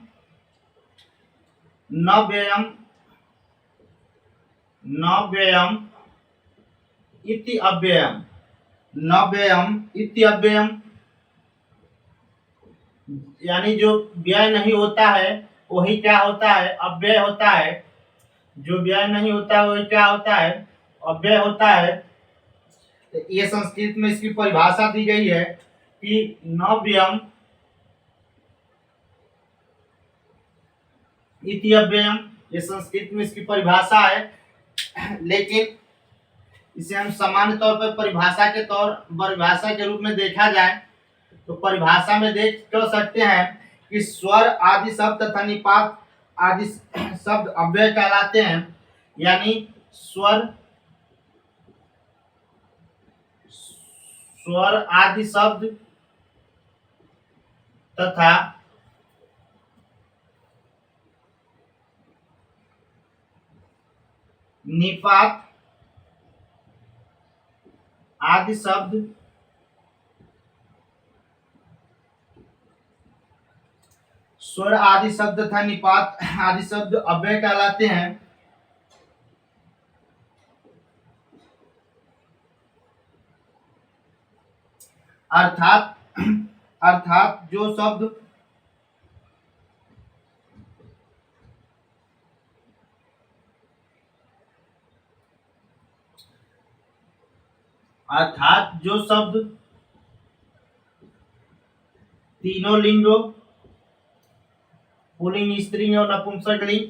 न व्ययम, न व्ययम इति अव्ययम, न व्ययम इति अव्ययम। यानी जो व्यय नहीं होता है वही क्या होता है अव्यय होता है। जो व्यय नहीं होता है वही क्या होता है अव्यय होता है। तो ये संस्कृत में इसकी परिभाषा दी गई है कि नव्यम इति अव्ययम। ये संस्कृत में इसकी परिभाषा है। लेकिन इसे हम सामान्य तौर पर परिभाषा के रूप में देखा जाए तो परिभाषा में देख कह सकते हैं कि स्वर आदि शब्द तथा निपात आदि शब्द अव्यय कहलाते हैं। यानी स्वर आदि शब्द तथा निपात आदि शब्द स्वर आदि शब्द तथा निपात आदि शब्द अव्यय कहलाते हैं। अर्थात अर्थात जो शब्द तीनों लिंगों पुल्लिंग स्त्रीलिंग और नपुंसकलिंग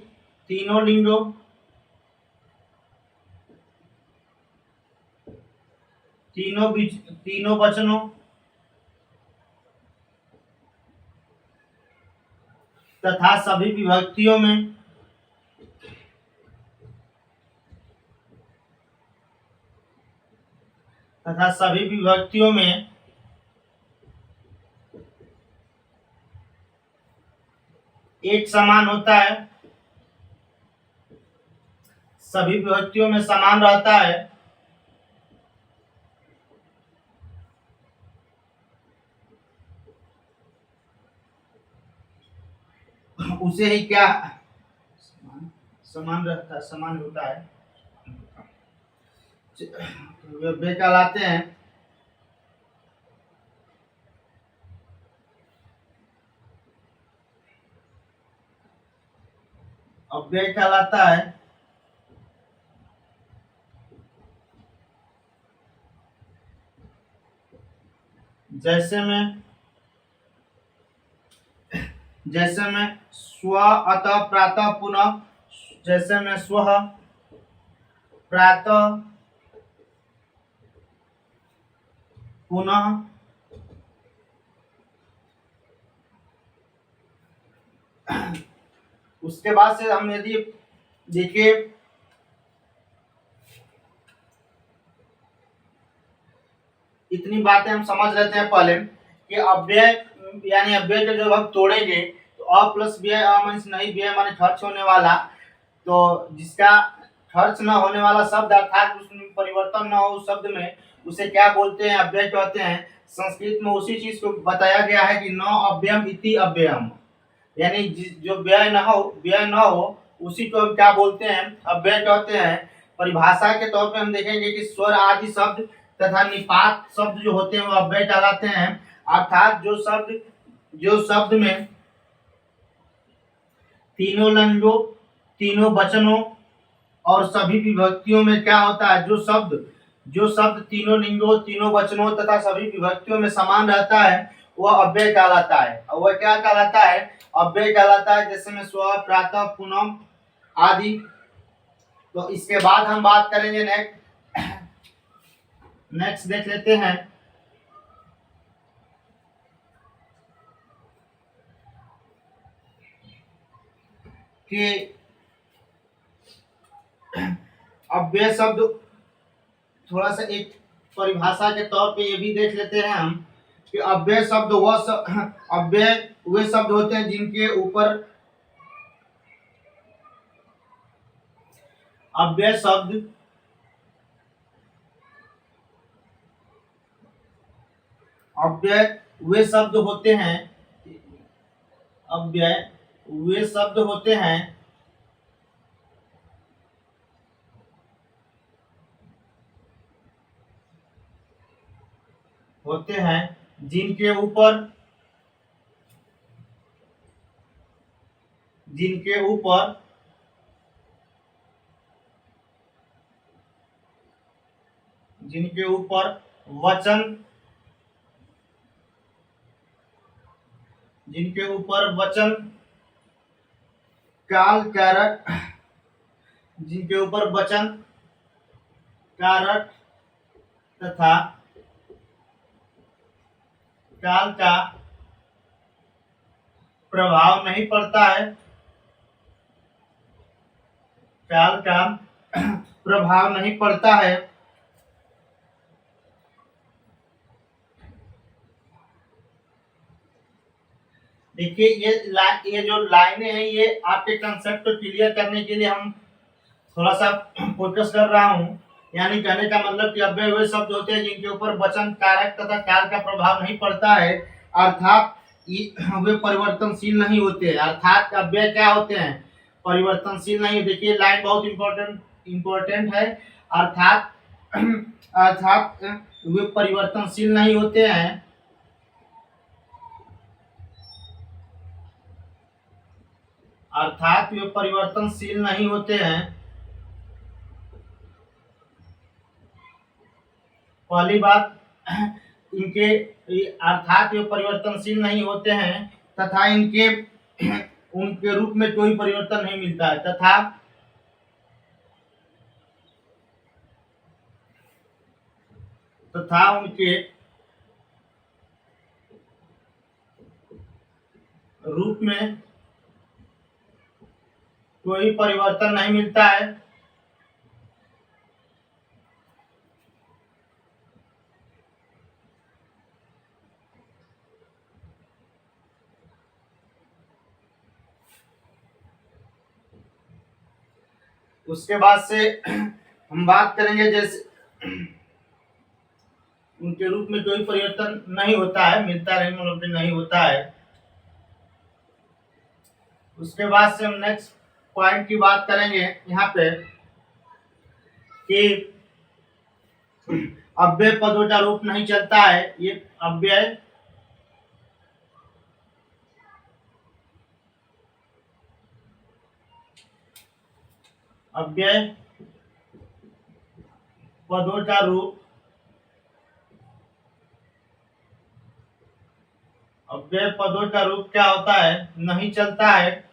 तीनों लिंगों तीनों वचनों तथा सभी विभक्तियों में एक समान होता है, सभी विभक्तियों में समान रहता है। उसे ही क्या समान रहता है, समान होता है, वे कहलाते हैं। अव्यय कहलाता है। जैसे में स्व अतः प्रातः पुनः, जैसे में स्वः प्रातः पुनः उसके बाद से हम यदि देखिए इतनी बातें हम समझ लेते हैं पहले कि अव्यय यानी अव्यय के जब हम तोड़ेंगे तो अ प्लस व्यय नहीं व्यय माने खर्च होने वाला, तो जिसका खर्च न होने वाला शब्द अर्थात उसमें परिवर्तन न हो उस शब्द में, उसे क्या बोलते हैं? अव्यय कहते हैं। संस्कृत में उसी चीज को बताया गया है कि न अव्ययम इति अव्ययम, यानी जो व्यय न हो उसी को क्या बोलते हैं? अव्यय कहते हैं। परिभाषा के तौर पे हम देखेंगे कि स्वर आदि शब्द तथा निपात शब्द जो होते हैं वो अव्यय कहलाते हैं। अर्थात जो शब्द में तीनों लिंगों, तीनों वचनों और सभी विभक्तियों में क्या होता है? जो शब्द तीनों लिंगों, तीनों वचनों तथा सभी विभक्तियों में समान रहता है वह अव्यय कहलाता है। और वह क्या कहलाता है? अव्यय कहलाता है। जैसे में स्व, प्रातः, पुनः आदि। तो इसके बाद हम बात करेंगे नेक्स्ट देख लेते हैं कि अव्यय शब्द थोड़ा सा एक परिभाषा के तौर पे ये भी देख लेते हैं हम कि अव्यय शब्द अव्यय वे शब्द होते हैं जिनके ऊपर अव्यय वे शब्द होते हैं, अव्यय वे शब्द होते हैं जिनके ऊपर वचन काल कारक, जिनके ऊपर वचन कारक तथा काल का प्रभाव नहीं पड़ता है, काल का प्रभाव नहीं पड़ता है। देखिए ये जो लाइनें हैं, ये आपके कंसेप्ट को क्लियर करने के लिए हम थोड़ा सा फोकस कर रहा हूँ। यानी कहने का मतलब कि अव्यय वे शब्द होते हैं जिनके ऊपर वचन, कारक तथा काल का प्रभाव नहीं पड़ता है, अर्थात वे परिवर्तनशील नहीं होते। अर्थात अव्यय क्या होते हैं? परिवर्तनशील नहीं। देखिए लाइन बहुत इंपॉर्टेंट है। अर्थात अर्थात वे परिवर्तनशील नहीं होते हैं, अर्थात वे परिवर्तनशील नहीं होते हैं। पहली बात, इनके अर्थात वे परिवर्तनशील नहीं होते हैं तथा इनके उनके रूप में कोई परिवर्तन नहीं मिलता है, तथा उनके रूप में कोई परिवर्तन नहीं मिलता है। उसके बाद से हम बात करेंगे, जैसे उनके रूप में कोई परिवर्तन नहीं होता है, मिलता नहीं मतलब नहीं होता है। उसके बाद से हम नेक्स्ट पॉइंट की बात करेंगे यहाँ पे कि अव्यय पदों का रूप नहीं चलता है। ये अव्यय अव्यय पदों का रूप अव्यय पदों का रूप क्या होता है? नहीं चलता है।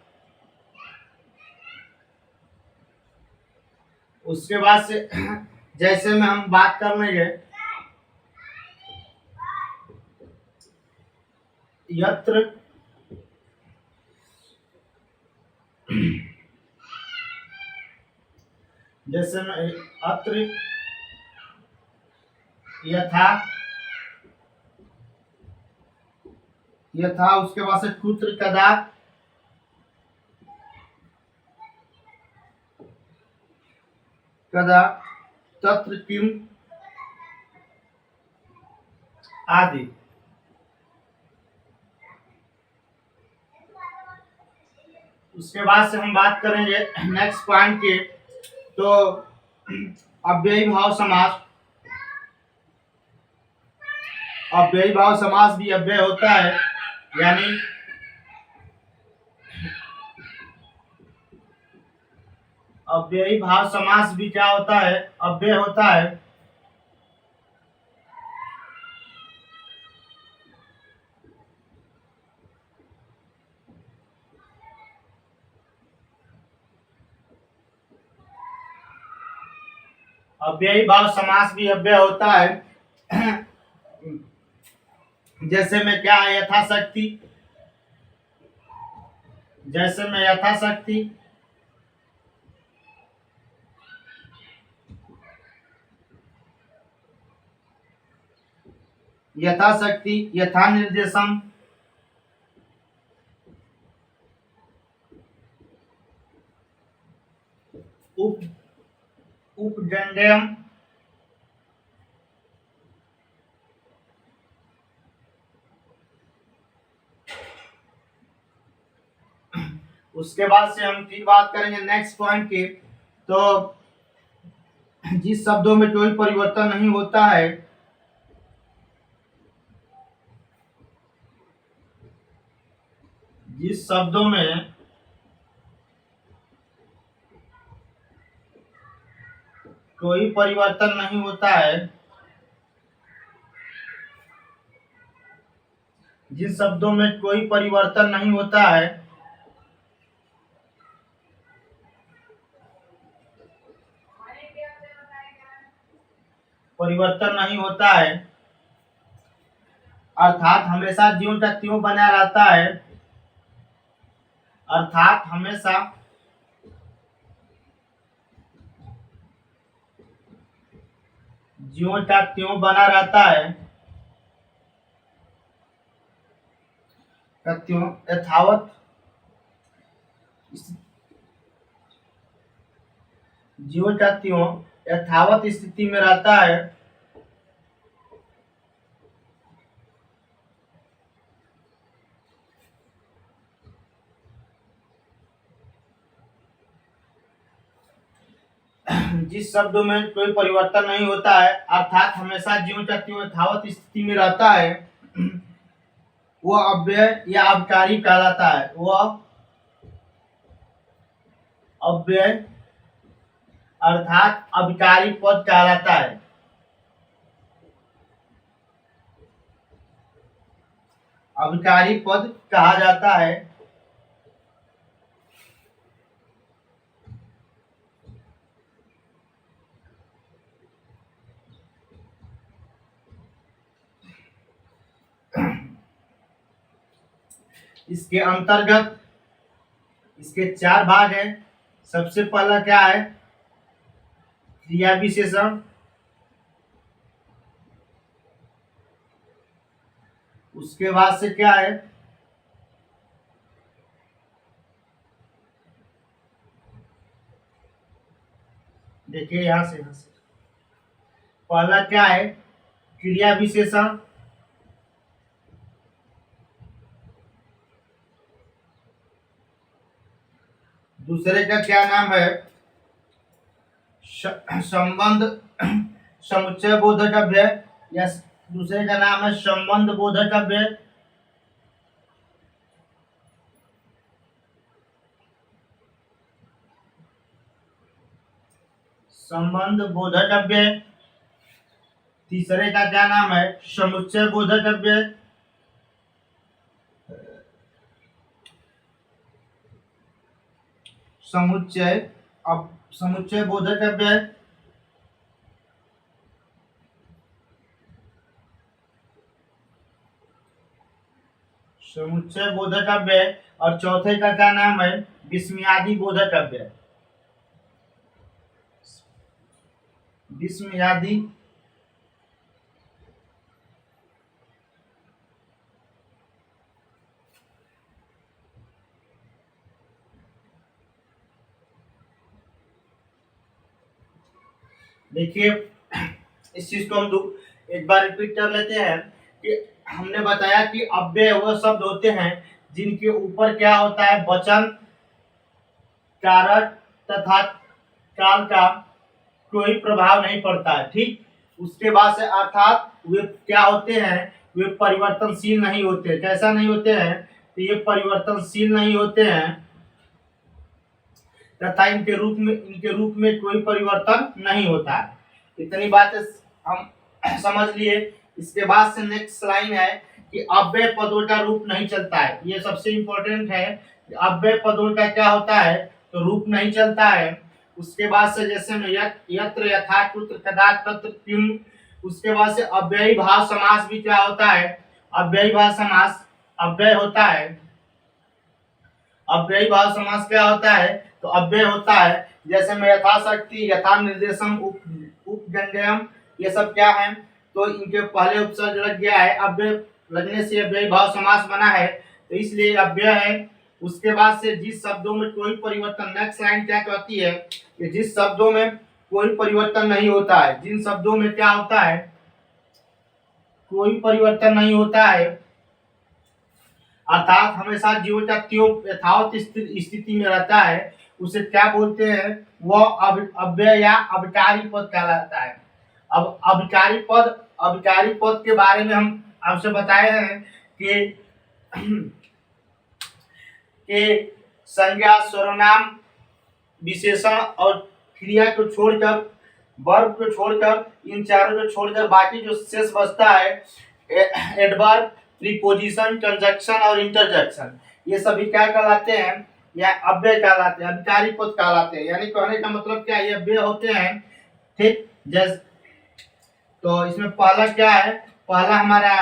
उसके बाद से जैसे में हम बात कर लेंगे यत्र जैसे में अत्र, यथा, यथा उसके बाद से कुत्र, कदा, कदा, तत्र, किम आदि। उसके बाद से हम बात करेंगे नेक्स्ट पॉइंट के, तो अव्ययी भाव समास। अव्ययी भाव समास भी अव्यय होता है, यानी अव्ययी भाव समास भी क्या होता है? अव्यय होता है। अव्ययी भाव समास भी अव्यय होता है। जैसे में क्या है? यथाशक्ति, जैसे में यथाशक्ति, यथाशक्ति, यथा निर्देशम, उप उपजंडयम, उसके बाद से हम फिर बात करेंगे नेक्स्ट पॉइंट की, तो जिस शब्दों में कोई परिवर्तन नहीं होता है, जिस शब्दों में कोई परिवर्तन नहीं होता है, जिन शब्दों में कोई परिवर्तन नहीं होता है, परिवर्तन नहीं होता है, अर्थात हमेशा ज्यों का त्यों बना रहता है, अर्थात हमेशा ज्यों का त्यों बना रहता है, का त्यों यथावत ज्यों का त्यों यथावत स्थिति में रहता है, जिस शब्दों में कोई परिवर्तन नहीं होता है, अर्थात हमेशा ज्यों का त्यों यथावत स्थिति में रहता है, वह अव्यय या अवकारी कहलाता है। वह अव्यय अर्थात अविकारी पद कहलाता है। अविकारी पद कहा जाता है। इसके अंतर्गत इसके चार भाग हैं। सबसे पहला क्या है? क्रिया विशेषण। उसके बाद से क्या है? देखिए यहां से पहला क्या है? क्रिया विशेषण। दूसरे का क्या नाम है? संबंध समुच्चय बोधक अव्यय, या दूसरे का नाम है संबंध बोधक अव्यय। संबंध बोधक अव्यय। तीसरे का क्या नाम है? समुच्चय बोधक अव्यय। समुच्चय बोधक अव्यय। समुच्चय बोधक अव्यय। और चौथे का क्या नाम है? विस्मयादि बोधक अव्यय। विस्मयादि देखिए इस चीज को हम एक बार रिपीट कर लेते हैं कि हमने बताया कि अव्यय वह शब्द होते हैं जिनके ऊपर क्या होता है? वचन, कारक तथा काल का कोई प्रभाव नहीं पड़ता है। ठीक, उसके बाद से अर्थात वे क्या होते हैं? वे परिवर्तनशील नहीं होते। कैसा नहीं होते हैं? तो ये परिवर्तनशील नहीं होते हैं तथा इनके रूप में कोई परिवर्तन नहीं होता है। इतनी बातें हम समझ लिए। इसके बाद से नेक्स्ट लाइन है कि अव्यय पदों का रूप नहीं चलता है। ये सबसे इंपॉर्टेंट है। अव्यय पदों का क्या होता है? तो रूप नहीं चलता है। उसके बाद से जैसे में यत्र, यथा, कुत्र, कदा, तत्र, किम। उसके बाद से अव्ययी भाव समास भी क्या होता है? अव्ययी भाव समास अव्यय होता है। अव्ययी भाव समास क्या होता है? तो अव्यय होता है। जैसे में यथाशक्ति, यथा निर्देशम, उपगंडयम, ये सब क्या है? तो इनके पहले उपसर्ग लग गया है। अव्यय लगने से अव्ययी भाव समास बना है, तो इसलिए अव्यय है। उसके बाद से जिस शब्दों में कोई परिवर्तन, नेक्स्ट लाइन क्या कहती है कि जिस शब्दों में कोई परिवर्तन नहीं होता है, जिन शब्दों में क्या होता है? कोई परिवर्तन नहीं होता है, अर्थात हमेशा ज्यों का त्यों यथावत स्थिति में रहता है, उसे क्या बोलते हैं? वह अव्यय या अविकारी पद कहलाता है। अब अविकारी पद के बारे में हम आपसे बताए हैं कि संज्ञा, सर्वनाम, विशेषण और क्रिया को छोड़कर, वर्ब को छोड़कर, इन चारों को छोड़कर बाकी जो शेष बचता है, एडवर्ब, प्रीपोजिशन, कंजक्शन और इंटरजेक्शन, ये सभी क्या कहलाते हैं? या अव्यय कहलाते हैं, अविकारी पद कहलाते हैं। यानी कहने का मतलब क्या? ये अव्यय होते हैं। ठीक, तो इसमें पहला क्या है, पहला हमारा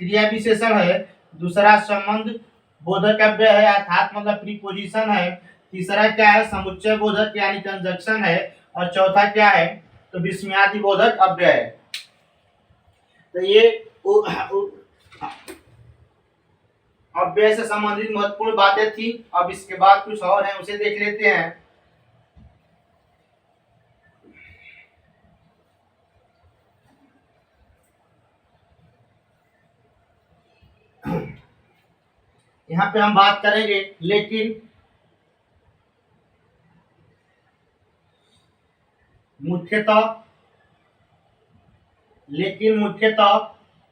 क्रिया विशेषण है, दूसरा संबंध बोधक अव्यय है अर्थात मतलब प्रीपोजिशन है, तीसरा क्या है समुच्चय बोधक यानी कंजक्शन है, और चौथा क्या है तो विस्मयादि बोधक अव्यय है। तो ये अव्यय से संबंधित महत्वपूर्ण बातें थी। अब इसके बाद कुछ और है उसे देख लेते हैं। यहाँ पे हम बात करेंगे लेकिन मुख्यतः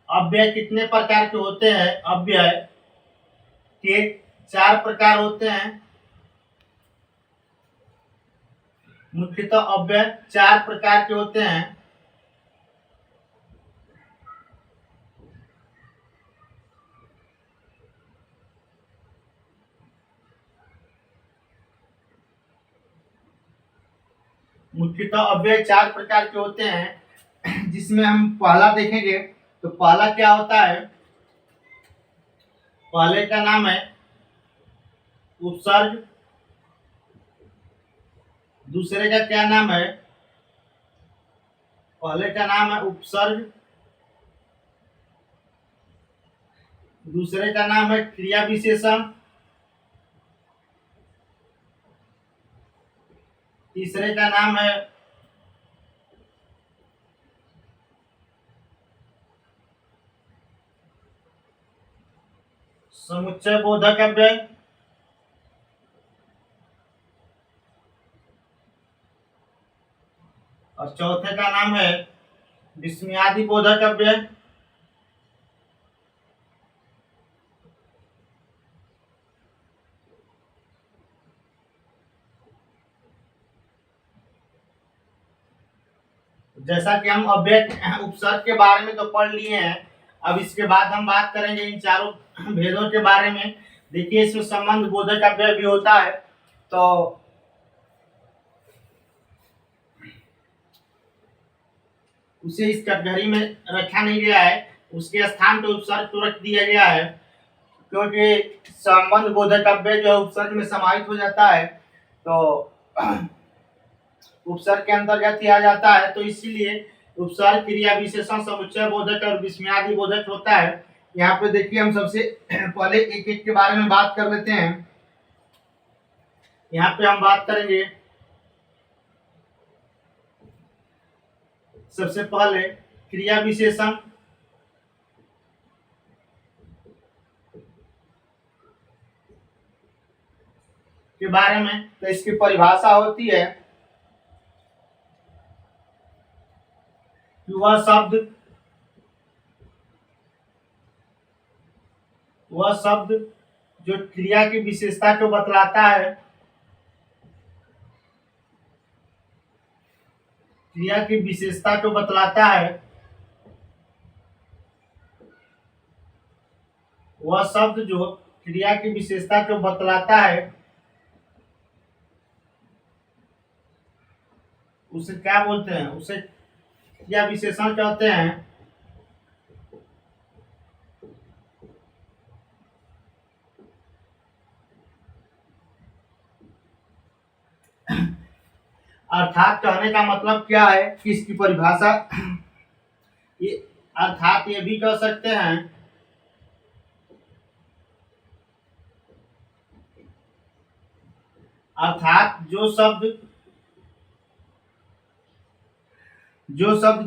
अव्यय कितने प्रकार के होते हैं, अव्यय के 4 प्रकार होते हैं। मुख्यतः अव्यय 4 प्रकार के होते हैं। मुख्यतः अव्यय 4 प्रकार के होते हैं, जिसमें हम पहला देखेंगे तो पहला क्या होता है, पहले का नाम है उपसर्ग, दूसरे का क्या नाम है, पहले का नाम है उपसर्ग, दूसरे का नाम है क्रिया विशेषण, तीसरे का नाम है समुच्चय बोधक अव्यय, और चौथे का नाम है विस्मयादि बोधक अव्यय। जैसा कि हम अव्यय उपसर्ग के बारे में तो पढ़ लिए हैं, अब इसके बाद हम बात करेंगे इन चारों भेदों के बारे में। देखिए इसमें संबंध बोधक अव्यय भी होता है, तो उसे इस कटघरी में रखा नहीं गया है, उसके स्थान पर उपसर्ग तो रख दिया गया है, क्योंकि संबंध बोधक अव्यय जो उपसर्ग में समाहित हो जाता है तो उपसर्ग के अंतर्गत ही आ जाता है, तो इसीलिए उपसर्ग क्रिया विशेषण समुच्चय बोधक और विस्मयादि बोधक होता है। यहाँ पे देखिए हम सबसे पहले एक एक के बारे में बात कर लेते हैं। यहाँ पे हम बात करेंगे सबसे पहले क्रिया विशेषण के बारे में, तो इसकी परिभाषा होती है कि वह शब्द जो क्रिया की विशेषता को बतलाता है, क्रिया की विशेषता को बतलाता है, वह शब्द जो क्रिया की विशेषता को बतलाता है उसे क्या बोलते हैं, उसे क्रिया विशेषण कहते हैं। अर्थात कहने का मतलब क्या है कि इसकी परिभाषा ये अर्थात ये भी कह सकते हैं, अर्थात जो शब्द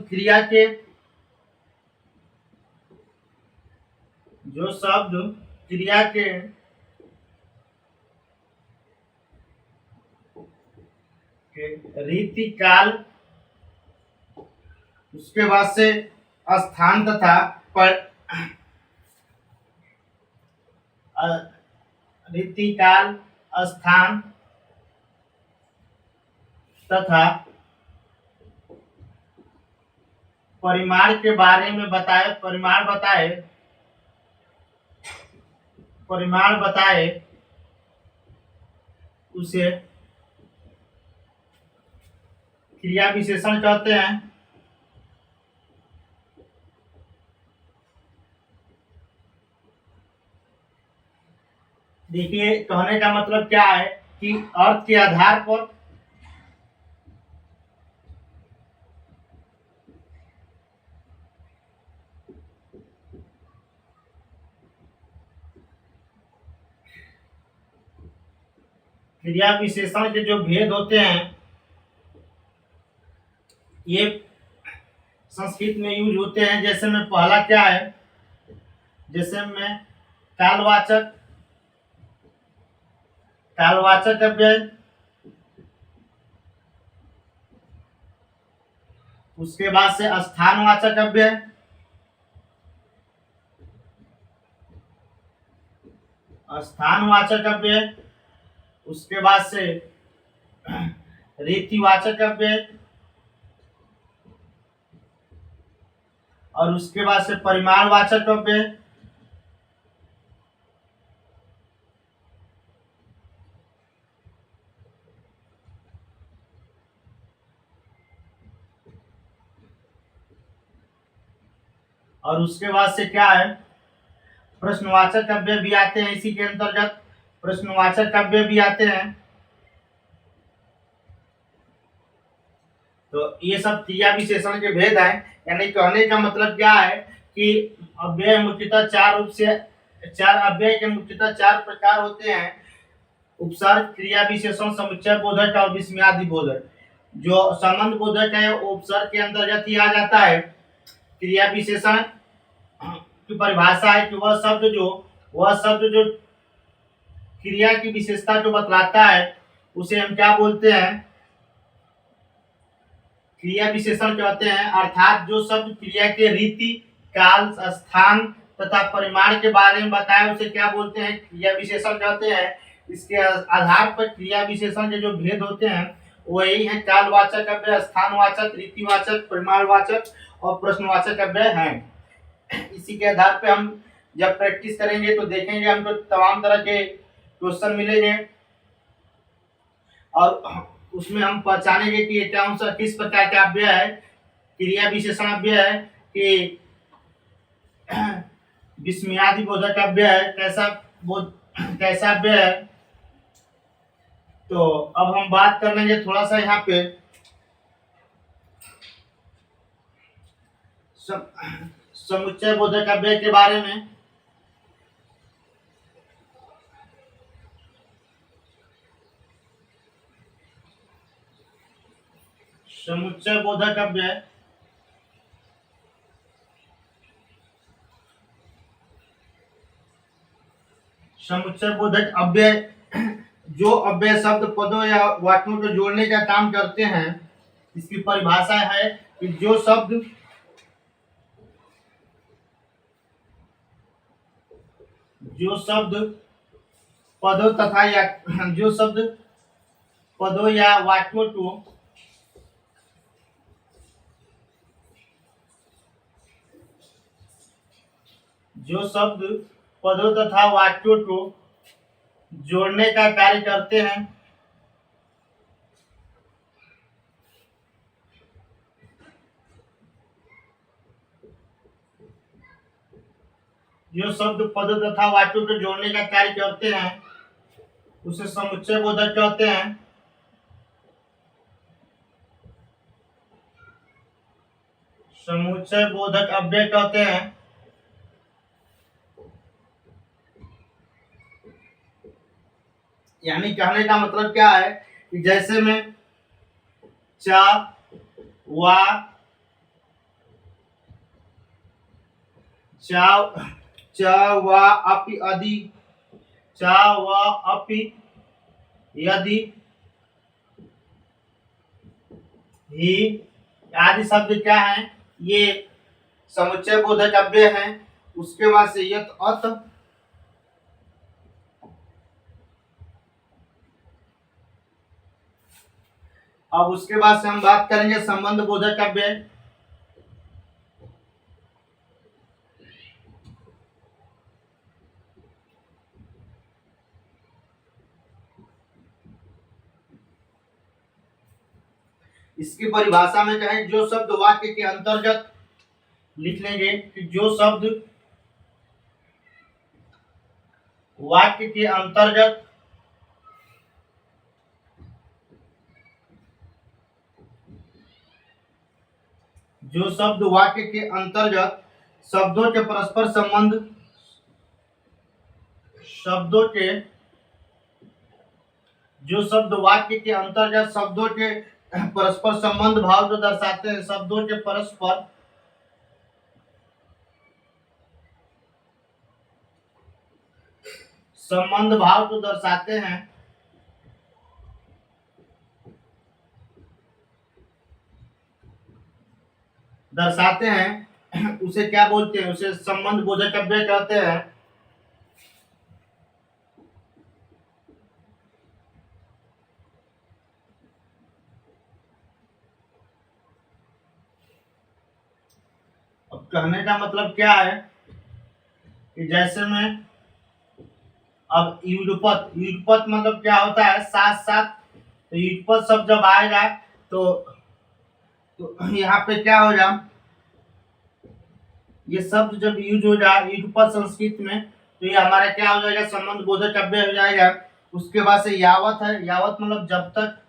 क्रिया के रीति काल उसके बाद से स्थान तथा रीति काल स्थान तथा परिमाण के बारे में परिमाण बताए उसे क्रिया विशेषण कहते हैं। देखिए, कहने का मतलब क्या है कि अर्थ के आधार पर क्रिया विशेषण के जो भेद होते हैं, ये संस्कृत में यूज होते हैं। जैसे में पहला क्या है, जैसे में कालवाचक, कालवाचक अव्यय, उसके बाद से स्थानवाचक अव्यय, स्थानवाचक अव्यय, उसके बाद से रीतिवाचक अव्यय, और उसके बाद से परिमाणवाचक अव्यय। और उसके बाद से क्या है, प्रश्नवाचक अव्यय भी आते हैं। इसी के अंतर्गत प्रश्नवाचक अव्यय भी आते हैं। तो ये सब क्रिया विशेषण के भेद हैं। यानी कहने का मतलब क्या है कि अव्यय मुख्यतः चार रूप से, चार अव्यय के मुख्यतः चार प्रकार होते हैं: उपसर्ग, क्रिया विशेषण, समुच्चय बोधक और विस्मयादि बोधक। जो संबंध बोधक है वो उपसर्ग के अंतर्गत ही आ जाता है। क्रिया विशेषण की परिभाषा है कि वह शब्द जो क्रिया की विशेषता जो बतलाता है उसे हम क्या बोलते हैं, क्रिया विशेषण कहते हैं। अर्थात जो शब्द क्रिया के रीति, काल, स्थान तथा परिमाण के बारे में बताए उसे क्या बोलते हैं, क्रिया विशेषण कहते हैं। इसके आधार पर क्रिया विशेषण के जो भेद होते हैं वही है कालवाचक अव्यय, स्थानवाचक, रीतिवाचक, परिमाणवाचक और प्रश्नवाचक अव्यय हैं। इसी के आधार पर हम जब प्रैक्टिस करेंगे तो देखेंगे हमको तमाम तरह के क्वेश्चन मिलेंगे और उसमें हम पहचानेंगे कि कौन सा किस प्रकार का अव्यय है, क्रिया विशेषण अव्यय है कि विस्मयादि बोधक अव्यय है, कैसा अव्यय है। तो अब हम बात कर लेंगे थोड़ा सा यहाँ पे समुच्चय बोधक अव्यय के बारे में। समुच्चय बोधक अव्यय समुच्चय बोधक अव्यय जो अव्यय शब्द, पदों या वाक्यों को जोड़ने का काम करते हैं। इसकी परिभाषा है कि जो शब्द पदों तथा या जो शब्द पदों या वाक्यों को पदों तथा वाक्यों को जोड़ने का कार्य करते हैं। जो शब्द पदों तथा वाक्यों को जोड़ने का कार्य करते हैं उसे समुच्चय बोधक कहते हैं। समुच्चय बोधक अव्यय कहते हैं। यानी कहने का मतलब क्या है कि जैसे में च, वा, च व अपि आदि, च व अपि यदि, ही आदि शब्द क्या है, ये समुच्चय बोधक अव्यय है। उसके बाद से यत, अत, अब उसके बाद से हम बात करेंगे संबंध बोधक अव्यय। इसकी परिभाषा में कहें जो शब्द वाक्य के अंतर्गत लिख लेंगे कि जो शब्द वाक्य के अंतर्गत जो शब्द वाक्य के अंतर्गत शब्दों के परस्पर संबंध शब्दों के जो शब्द वाक्य के अंतर्गत शब्दों के परस्पर संबंध भाव जो दर्शाते हैं, शब्दों के परस्पर संबंध भाव को दर्शाते हैं उसे क्या बोलते हैं? उसे संबंध बोधक अव्यय कहते हैं। अब कहने का मतलब क्या है कि जैसे में अब युगपत मतलब क्या होता है? साथ साथ। तो युगपत शब्द जब आएगा तो यहाँ पे क्या हो जाए, ये शब्द जब यूज हो जाए युगपत संस्कृत में, तो ये हमारा क्या हो जाएगा? संबंध बोधक अव्यय हो जाएगा। उसके बाद से यावत है, यावत मतलब जब तक।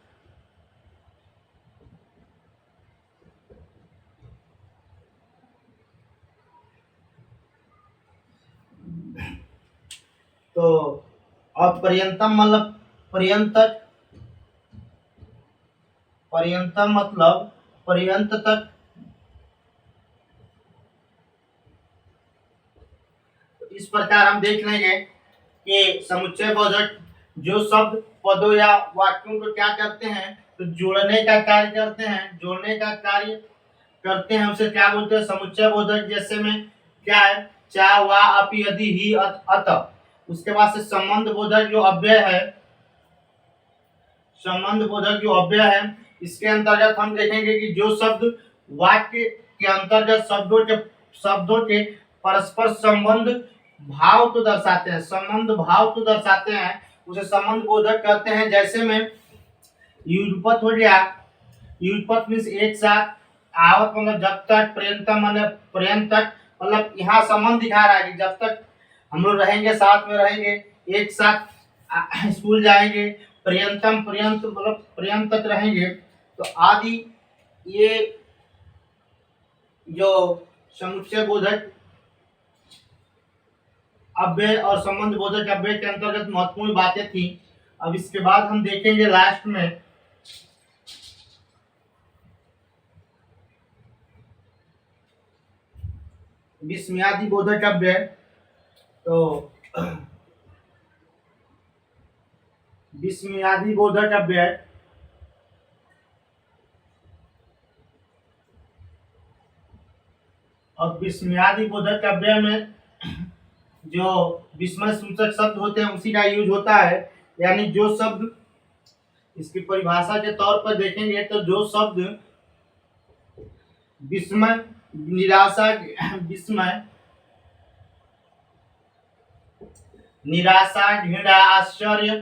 तो और पर्यंतम मतलब पर्यंत तक, पर्यंतम मतलब पर्यंत तक। इस प्रकार हम देख लेंगे कि समुच्चय बोधक जो शब्द पदों या वाक्यों को क्या करते हैं? तो जोड़ने का कार्य करते हैं, जोड़ने का कार्य करते हैं, उसे क्या बोलते हैं? समुच्चय बोधक। जैसे में क्या है? चा वा अपि यदि ही अत। उसके बाद से संबंध बोधक जो अव्यय है, संबंध बोधक जो अव्यय है, इसके अंतर्गत हम देखेंगे कि जो शब्द वाक्य के अंतर्गत शब्दों के परस्पर संबंध भाव को दर्शाते हैं, संबंध भाव को दर्शाते हैं, उसे संबंध बोधक कहते हैं। जैसे में युगपत हो गया, युगपत मीन्स एक साथ, आवत मतलब जब तक, पर्यंतम मतलब पर्यंत तक, मतलब यहाँ संबंध दिखा रहा है कि जब तक हम लोग रहेंगे, साथ में रहेंगे, एक साथ स्कूल जाएंगे, पर्यंतम पर्यंत मतलब पर्यंत तक रहेंगे, तो आदि ये जो समुच्चय बोधक अव्यय और संबंध बोधक अव्यय के अंतर्गत महत्वपूर्ण बातें थी। अब इसके बाद हम देखेंगे लास्ट में विस्मयादि बोधक अव्यय। तो विस्मयादि बोधक अव्यय और विस्मयादि बोधक अव्यय में जो विस्मय सूचक शब्द होते हैं उसी का यूज होता है। यानी जो शब्द, इसकी परिभाषा के तौर पर देखेंगे तो जो शब्द विस्मय, निराशा, विस्मय, निराशा, घृणा, आश्चर्य,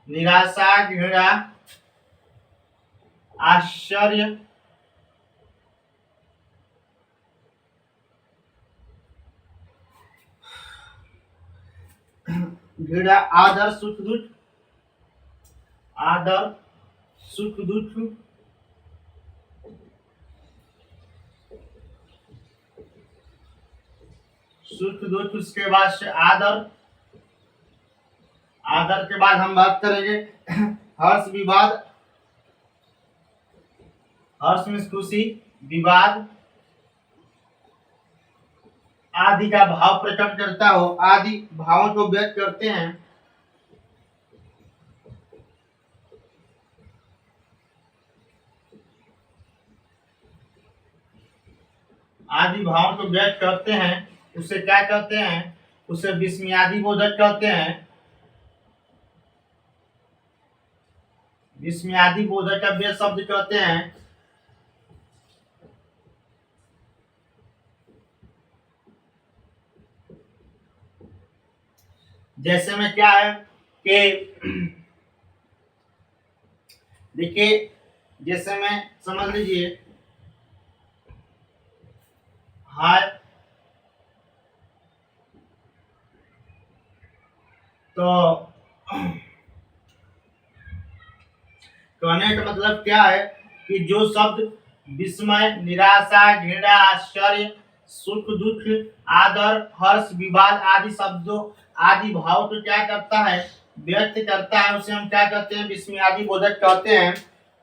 निराशा, घृणा, आश्चर्य, घृणा, आदर, सुख दुख, आदर, सुख दुख, सुख दुख, उसके बाद से आदर, आदर के बाद हम बात करेंगे हर्ष, विवाद, हर्ष में खुशी, विवाद आदि का भाव प्रकट करता हो, आदि भावों को व्यक्त करते हैं। आदि भावों को व्यक्त करते हैं, उसे क्या कहते हैं? उसे विस्मयादि बोधक कहते हैं। विस्मयादि बोधक अव्यय शब्द कहते हैं। जैसे में क्या है कि देखिए, जैसे में समझ लीजिए, हाय, तो कहने का मतलब क्या है कि जो शब्द विस्मय, निराशा, घृणा, आश्चर्य, सुख, दुख, आदर, हर्ष, विवाद आदि शब्दों आदि भाव को क्या करता है, व्यक्त करता है, उसे हम क्या कहते हैं, विस्मयादि बोधक कहते हैं।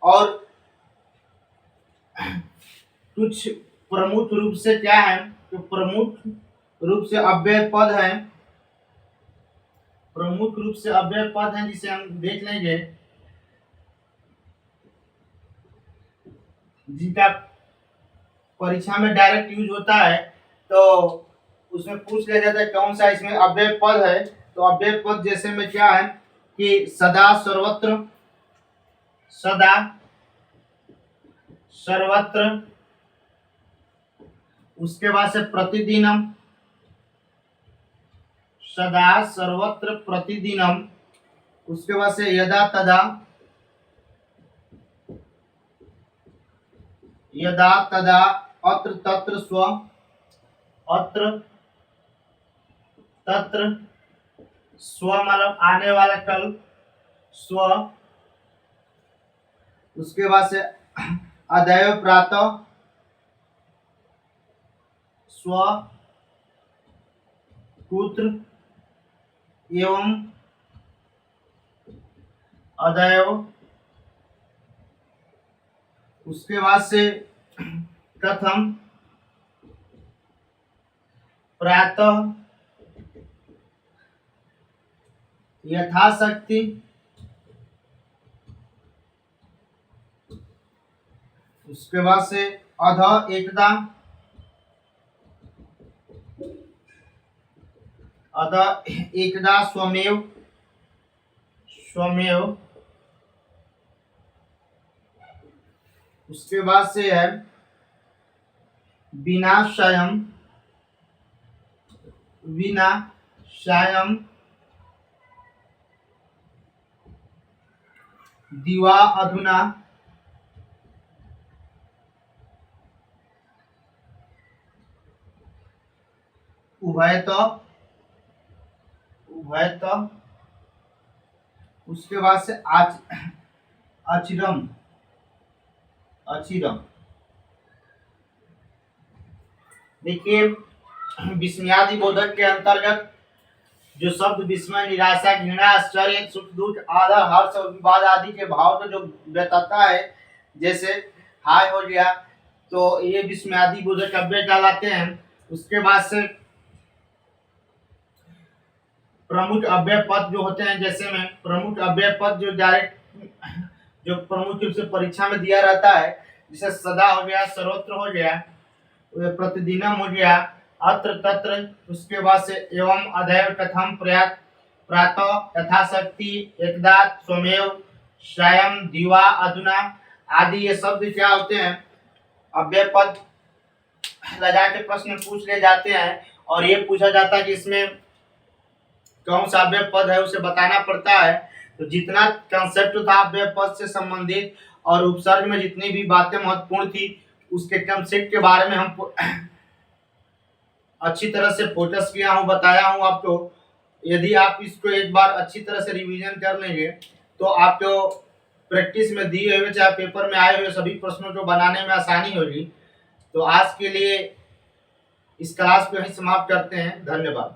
और कुछ प्रमुख रूप से क्या है, तो प्रमुख रूप से अव्यय पद है, प्रमुख रूप से अव्यय पद है जिसे हम देख लेंगे, जिनका परीक्षा में डायरेक्ट यूज होता है। तो उसमें पूछ लिया जाता है कौन सा इसमें अव्यय पद है। तो अव्यय पद जैसे में क्या है कि सदा, सर्वत्र, सदा, सर्वत्र, उसके बाद से प्रतिदिनम, सदा, सर्वत्र, प्रतिदिनम, उसके बाद से यदा तदा, यदा तदा, अत्र तत्र स्व, अत्र तत्र स्व मतलब आने वाला कल, स्व, उसके बाद से अदैव प्रातः, स्व, पुत्र एवं अदैव, उसके बाद से कथम, प्रातः, यथाशक्ति, उसके बाद से अध, एकदा, अध एकदा, स्वमेव, स्वमेव, उसके बाद से है विनाशयम, विनाशयम, दिवा अधुना, उभयत, उभयत, उसके बाद से अचिरम, अचिरम। देखिए विस्मयादि बोधक के अंतर्गत जो शब्द विस्मय, निराशा, घृणा, आश्चर्य, सुख, दुख, आदर, हर्ष और विवाद आदि के भाव को जो बताता है, जैसे हाय हो गया, तो ये विस्मयादि बोधक अव्यय कहलाते हैं। उसके बाद से प्रमुख अव्यय पद जो होते हैं, जैसे में प्रमुख अव्यय पद जो डायरेक्ट जो प्रमुख रूप से परीक्षा में दिया रहता है, जैसे सदा हो गया, सर्वत्र हो गया, प्रतिदिनम हो गया, अत्र तत्र, उसके बाद से एवं, अदैव, कथम, प्रयात, प्रातः, यथाशक्ति, एकदा, स्वमेव, स्वयं, दिवा, अधुना आदि ये शब्द क्या होते हैं, अव्यय पद लगा के प्रश्न पूछ ले जाते हैं। और ये पूछा जाता है कि इसमें कौन सा अव्यय पद है उसे बताना पड़ता है। तो जितना कंसेप्ट था अव्यय पद से संबंधित और उपसर्ग में जितनी भी बातें महत्वपूर्ण थी उसके कंसेप्ट के बारे में हम अच्छी तरह से फोकस किया हूँ, बताया हूँ आपको। यदि आप इसको एक बार अच्छी तरह से रिवीजन कर लेंगे तो आपको प्रैक्टिस में दिए हुए चाहे पेपर में आए हुए सभी प्रश्नों को बनाने में आसानी होगी। तो आज के लिए इस क्लास को यहीं समाप्त करते हैं। धन्यवाद।